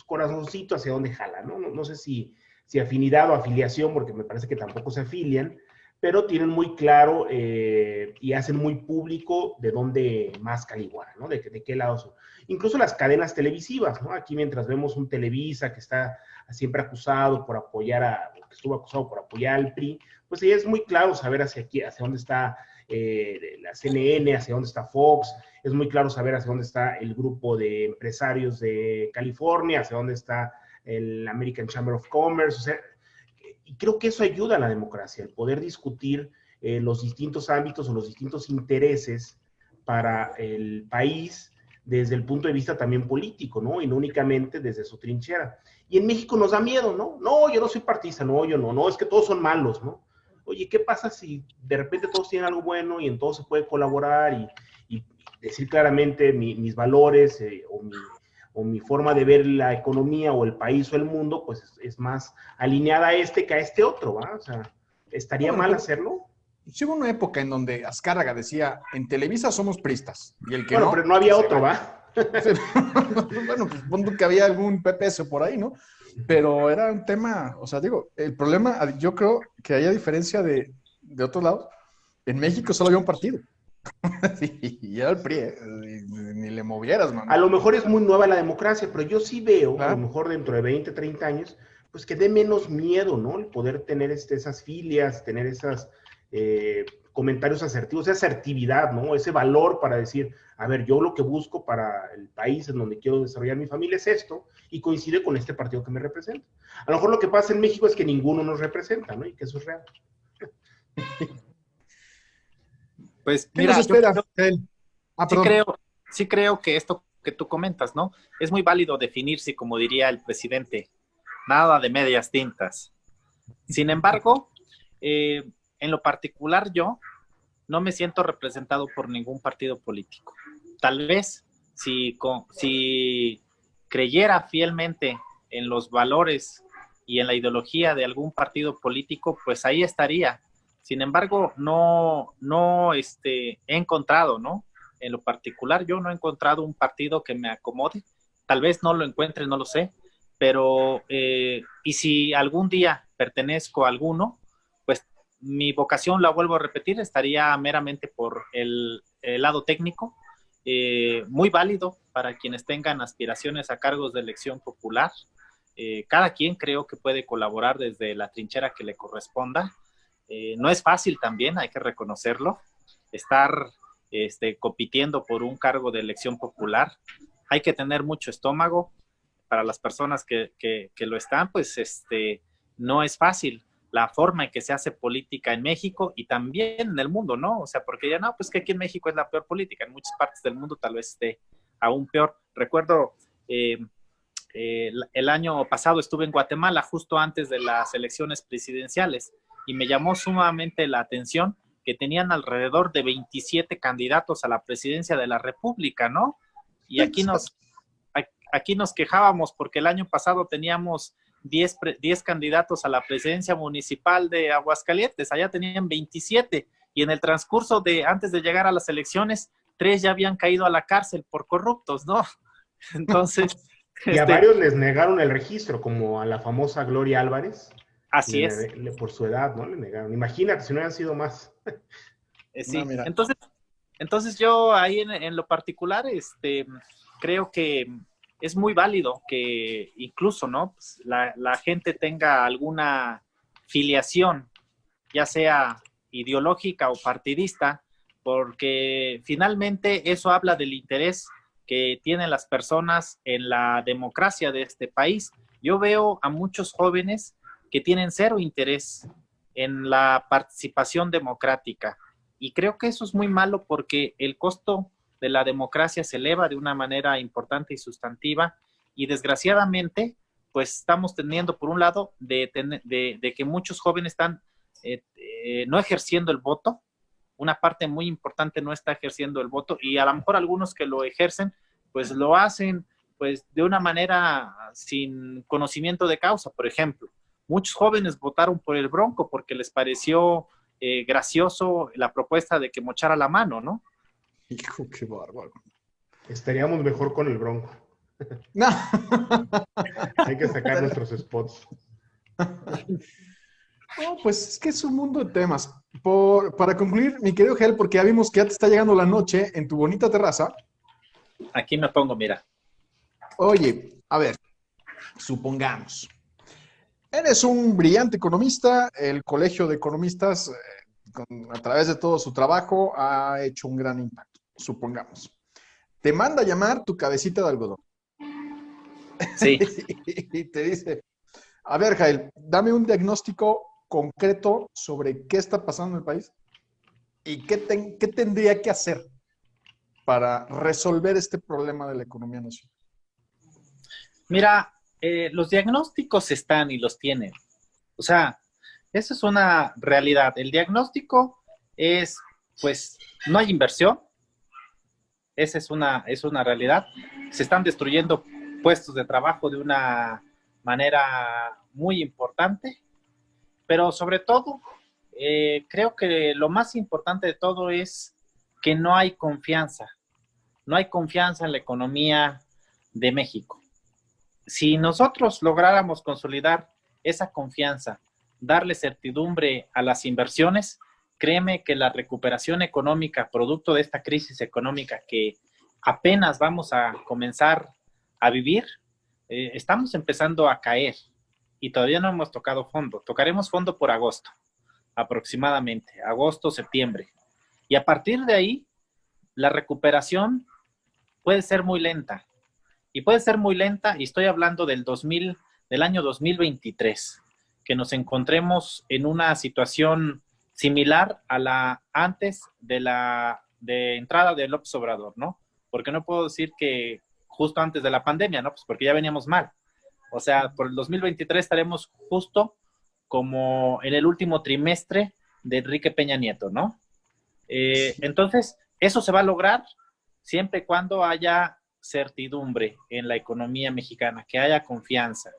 corazoncito hacia dónde jala, ¿no? No sé si afinidad o afiliación, porque me parece que tampoco se afilian, pero tienen muy claro y hacen muy público de dónde más caliguana, ¿no? De qué lado son. Incluso las cadenas televisivas, ¿no? Aquí mientras vemos un Televisa que está siempre acusado por apoyar que estuvo acusado por apoyar al PRI, pues ahí es muy claro saber hacia dónde está la CNN, hacia dónde está Fox, es muy claro saber hacia dónde está el grupo de empresarios de California, hacia dónde está el American Chamber of Commerce, o sea, y creo que eso ayuda a la democracia, el poder discutir los distintos ámbitos o los distintos intereses para el país desde el punto de vista también político, ¿no? Y no únicamente desde su trinchera. Y en México nos da miedo, ¿no? No, yo no soy partista, no, yo no, es que todos son malos, ¿no? Oye, ¿qué pasa si de repente todos tienen algo bueno y en todo se puede colaborar y decir claramente mis valores o mi forma de ver la economía o el país o el mundo, pues es más alineada a que a este otro, ¿va? O sea, ¿estaría mal hacerlo? Sí, hubo una época en donde Azcárraga decía, en Televisa somos pristas, y el que bueno, no... pero no había otro, ¿va? Bueno, pues pongo que había algún PPS por ahí, ¿no? Pero era un tema, o sea, digo, el problema, yo creo que hay a diferencia de otros lados, en México solo había un partido. Y era el PRI, ni le movieras, man. A lo mejor es muy nueva la democracia, pero yo sí veo, claro, a lo mejor dentro de 20, 30 años, pues que dé menos miedo, ¿no? El poder tener esas filias, tener esas comentarios asertivos, esa asertividad, ¿no? Ese valor para decir, a ver, yo lo que busco para el país en donde quiero desarrollar mi familia es esto, y coincide con este partido que me representa. A lo mejor lo que pasa en México es que ninguno nos representa, ¿no? Y que eso es real. Pues ¿Qué mira, nos espera, Gael? sí creo que esto que tú comentas, ¿no? Es muy válido definirse, como diría el presidente, nada de medias tintas. Sin embargo, en lo particular yo no me siento representado por ningún partido político. Tal vez si creyera fielmente en los valores y en la ideología de algún partido político, pues ahí estaría. Sin embargo, no he encontrado, ¿no? En lo particular, yo no he encontrado un partido que me acomode. Tal vez no lo encuentre, no lo sé. Pero, y si algún día pertenezco a alguno, pues mi vocación, la vuelvo a repetir, estaría meramente por el lado técnico, muy válido para quienes tengan aspiraciones a cargos de elección popular. Cada quien creo que puede colaborar desde la trinchera que le corresponda. No es fácil también, hay que reconocerlo, estar compitiendo por un cargo de elección popular. Hay que tener mucho estómago. Para las personas que lo están, pues no es fácil la forma en que se hace política en México y también en el mundo, ¿no? O sea, porque ya no, pues que aquí en México es la peor política, en muchas partes del mundo tal vez esté aún peor. Recuerdo el año pasado estuve en Guatemala justo antes de las elecciones presidenciales y me llamó sumamente la atención que tenían alrededor de 27 candidatos a la presidencia de la República, ¿no? Y aquí nos quejábamos porque el año pasado teníamos 10 candidatos a la presidencia municipal de Aguascalientes, allá tenían 27 y en el transcurso de antes de llegar a las elecciones, 3 ya habían caído a la cárcel por corruptos, ¿no? Entonces... Y a varios les negaron el registro, como a la famosa Gloria Álvarez. Así es. Por su edad, ¿no? Le negaron. Imagínate si no hubieran sido más. Sí, no, entonces yo ahí en lo particular, creo que es muy válido que incluso, ¿no? Pues la gente tenga alguna filiación, ya sea ideológica o partidista, porque finalmente eso habla del interés que tienen las personas en la democracia de este país. Yo veo a muchos jóvenes que tienen cero interés en la participación democrática y creo que eso es muy malo porque el costo de la democracia se eleva de una manera importante y sustantiva y desgraciadamente pues estamos teniendo por un lado de que muchos jóvenes están no ejerciendo el voto, una parte muy importante no está ejerciendo el voto y a lo mejor algunos que lo ejercen pues lo hacen pues de una manera sin conocimiento de causa. Por ejemplo, muchos jóvenes votaron por el Bronco porque les pareció gracioso la propuesta de que mochara la mano, ¿no? Hijo, qué bárbaro. Estaríamos mejor con el Bronco. No. Hay que sacar nuestros spots. No, pues es que es un mundo de temas. Para concluir, mi querido Gel, porque ya vimos que ya te está llegando la noche en tu bonita terraza. Aquí me pongo, mira. Oye, a ver, supongamos. Eres un brillante economista, el Colegio de Economistas, a través de todo su trabajo, ha hecho un gran impacto, supongamos. Te manda a llamar tu cabecita de algodón. Sí. Y te dice, a ver, Jael, dame un diagnóstico concreto sobre qué está pasando en el país y qué tendría que hacer para resolver este problema de la economía nacional. Mira, los diagnósticos están y los tienen. O sea, eso es una realidad. El diagnóstico es, pues, no hay inversión. Esa es una realidad. Se están destruyendo puestos de trabajo de una manera muy importante. Pero sobre todo, creo que lo más importante de todo es que no hay confianza. No hay confianza en la economía de México. Si nosotros lográramos consolidar esa confianza, darle certidumbre a las inversiones, créeme que la recuperación económica, producto de esta crisis económica que apenas vamos a comenzar a vivir, estamos empezando a caer. y todavía no hemos tocado fondo. Tocaremos fondo por agosto, aproximadamente, agosto, septiembre. Y a partir de ahí, la recuperación puede ser muy lenta. Y puede ser muy lenta, y estoy hablando del año 2023, que nos encontremos en una situación similar a la antes de entrada de López Obrador, ¿no? Porque no puedo decir que justo antes de la pandemia, ¿no? Pues porque ya veníamos mal. O sea, por el 2023 estaremos justo como en el último trimestre de Enrique Peña Nieto, ¿no? Entonces, eso se va a lograr siempre y cuando haya certidumbre en la economía mexicana, que haya confianza.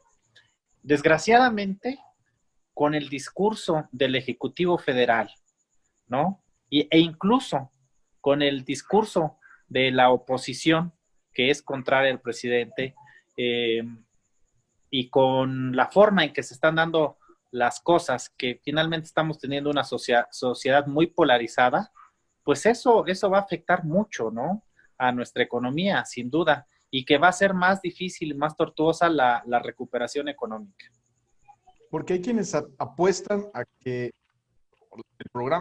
Desgraciadamente, con el discurso del Ejecutivo Federal, ¿no? E incluso con el discurso de la oposición, que es contraria al presidente, y con la forma en que se están dando las cosas, que finalmente estamos teniendo una sociedad muy polarizada, pues eso va a afectar mucho, ¿no? A nuestra economía, sin duda, y que va a ser más difícil, más tortuosa la recuperación económica. Porque hay quienes apuestan a que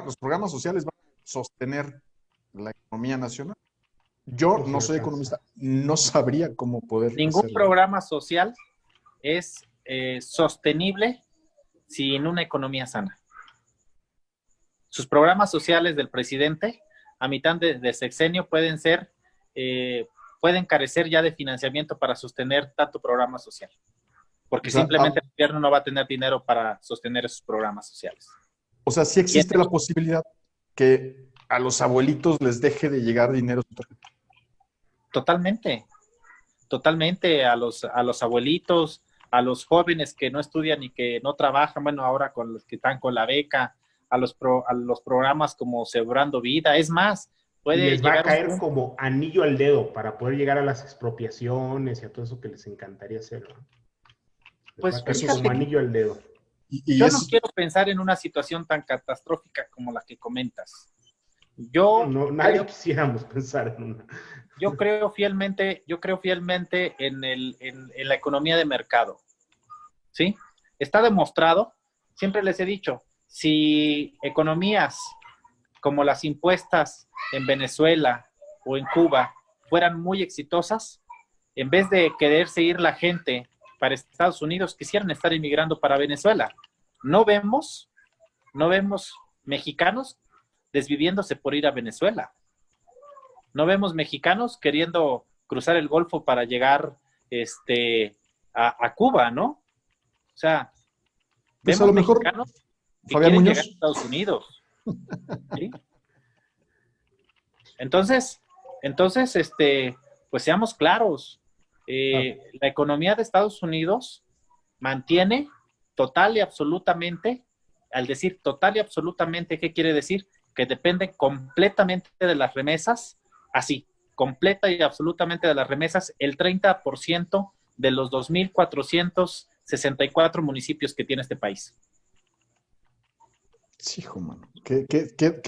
los programas sociales van a sostener la economía nacional. Yo no soy economista, no sabría cómo poder Ningún hacerlo. programa social es sostenible sin una economía sana. Sus programas sociales del presidente a mitad de sexenio pueden carecer ya de financiamiento para sostener tanto programa social, porque simplemente el gobierno no va a tener dinero para sostener esos programas sociales. O sea, sí existe la posibilidad que a los abuelitos les deje de llegar dinero. Totalmente, a los abuelitos, a los jóvenes que no estudian y que no trabajan, bueno, ahora con los que están con la beca, a los programas como Sembrando Vida. Es más, y les va a caer como anillo al dedo para poder llegar a las expropiaciones y a todo eso que les encantaría hacer, ¿no? Pues fíjate, como anillo al dedo. Yo no quiero pensar en una situación tan catastrófica como la que comentas. Nadie quisiéramos pensar en una. Yo creo fielmente en la economía de mercado. ¿Sí? Está demostrado, siempre les he dicho, si economías como las impuestas en Venezuela o en Cuba fueran muy exitosas, en vez de quererse ir la gente para Estados Unidos, quisieran estar inmigrando para Venezuela. No vemos mexicanos desviviéndose por ir a Venezuela. No vemos mexicanos queriendo cruzar el Golfo para llegar a Cuba, ¿no? O sea, pues vemos a lo mejor, mexicanos que Fabián quieren Muñoz llegar a Estados Unidos. ¿Sí? Entonces, pues seamos claros. La economía de Estados Unidos mantiene total y absolutamente, al decir total y absolutamente, ¿qué quiere decir? Que depende completamente de las remesas, así, completa y absolutamente de las remesas, el 30% de los 2,464 municipios que tiene este país. Sí, hijo, mano. ¿Qué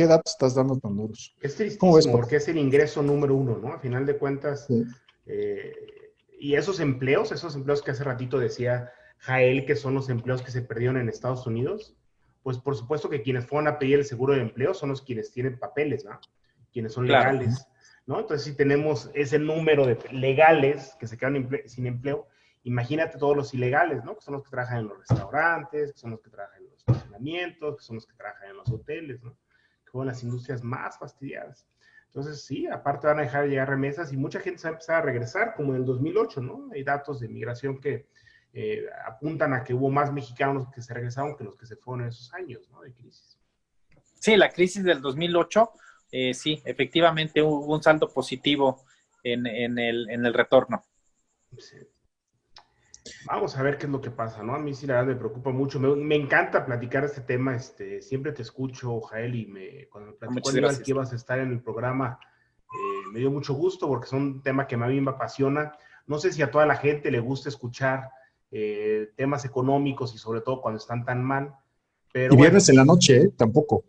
datos estás dando tan duros? Es tristísimo porque es el ingreso número uno, ¿no? A final de cuentas, sí. Y esos empleos que hace ratito decía Jael, que son los empleos que se perdieron en Estados Unidos, pues por supuesto que quienes fueron a pedir el seguro de empleo son los quienes tienen papeles, ¿no? Quienes son legales, ¿no? Entonces, si tenemos ese número de legales que se quedan sin empleo, imagínate todos los ilegales, ¿no? Que son los que trabajan en los restaurantes, que son los que trabajan en los estacionamientos, que son los que trabajan en los hoteles, ¿no? Que son las industrias más fastidiadas. Entonces, sí, aparte van a dejar de llegar remesas y mucha gente se va a empezar a regresar, como en el 2008, ¿no? Hay datos de migración que apuntan a que hubo más mexicanos que se regresaron que los que se fueron en esos años, ¿no? De crisis. Sí, la crisis del 2008, sí, efectivamente hubo un saldo positivo en el retorno. Sí. Vamos a ver qué es lo que pasa, ¿no? A mí sí la verdad me preocupa mucho. Me encanta platicar este tema. Siempre te escucho, Jael, y cuando me platicó que ibas a estar en el programa, me dio mucho gusto porque es un tema que a mí me apasiona. No sé si a toda la gente le gusta escuchar temas económicos y sobre todo cuando están tan mal. Pero y viernes en la noche, tampoco.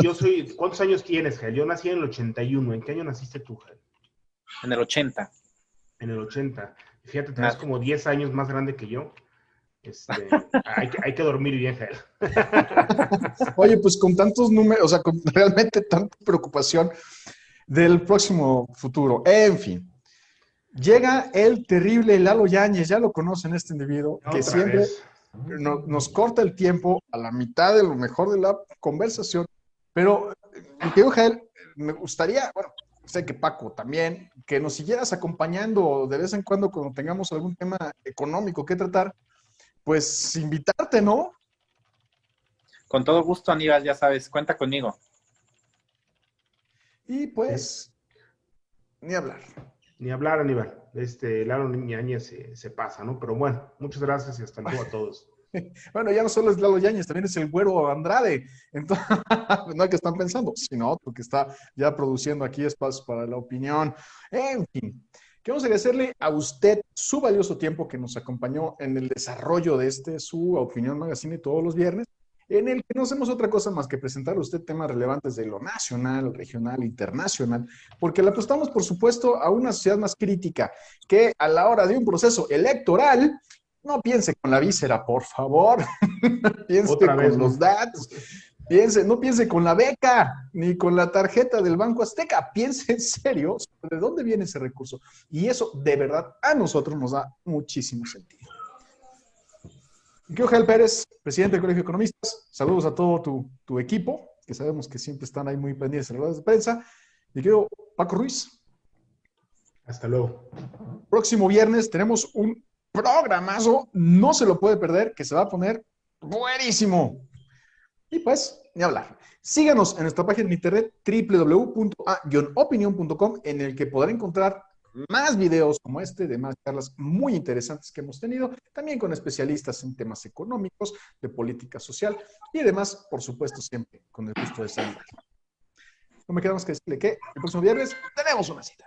Yo soy, ¿cuántos años tienes, Jael? Yo nací en el 81. ¿En qué año naciste tú, Jael? En el 80. En el 80. Fíjate, tenés como 10 años más grande que yo. Hay que dormir bien, Jael. Oye, pues con tantos números, o sea, con realmente tanta preocupación del próximo futuro. En fin, llega el terrible Lalo Yáñez, ya lo conocen este individuo, que Otra siempre vez. nos corta el tiempo a la mitad de lo mejor de la conversación. Pero, mi querido Jael, me gustaría, bueno, sé que Paco también, que nos siguieras acompañando de vez en cuando cuando tengamos algún tema económico que tratar, pues invitarte, ¿no? Con todo gusto, Aníbal, ya sabes, cuenta conmigo. Y pues, ni hablar. Ni hablar, Aníbal. Lalo Yáñez se pasa, ¿no? Pero bueno, muchas gracias y hasta luego a todos. Bueno, ya no solo es Lalo Yáñez, también es el Güero Andrade. Entonces, no hay que están pensando, sino otro que está ya produciendo aquí espacios para la opinión. En fin, queremos agradecerle a usted su valioso tiempo que nos acompañó en el desarrollo de su Opinión Magazine todos los viernes, en el que no hacemos otra cosa más que presentarle a usted temas relevantes de lo nacional, regional, internacional, porque le apostamos, por supuesto, a una sociedad más crítica, que a la hora de un proceso electoral no piense con la víscera, por favor. Piense Otra con vez, los ¿no? datos. No piense con la beca, ni con la tarjeta del Banco Azteca. Piense en serio de dónde viene ese recurso. Y eso, de verdad, a nosotros nos da muchísimo sentido. Quiero Jael Pérez, presidente del Colegio de Economistas. Saludos a todo tu equipo, que sabemos que siempre están ahí muy pendientes en las ruedas de prensa. Y quiero Paco Ruiz. Hasta luego. Próximo viernes tenemos un programazo, no se lo puede perder, que se va a poner buenísimo. Y pues, ni hablar. Síganos en nuestra página de internet www.a-opinion.com, en el que podrá encontrar más videos como este, de más charlas muy interesantes que hemos tenido, también con especialistas en temas económicos, de política social y demás, por supuesto, siempre con el gusto de saludar. No me queda más que decirle que el próximo viernes tenemos una cita.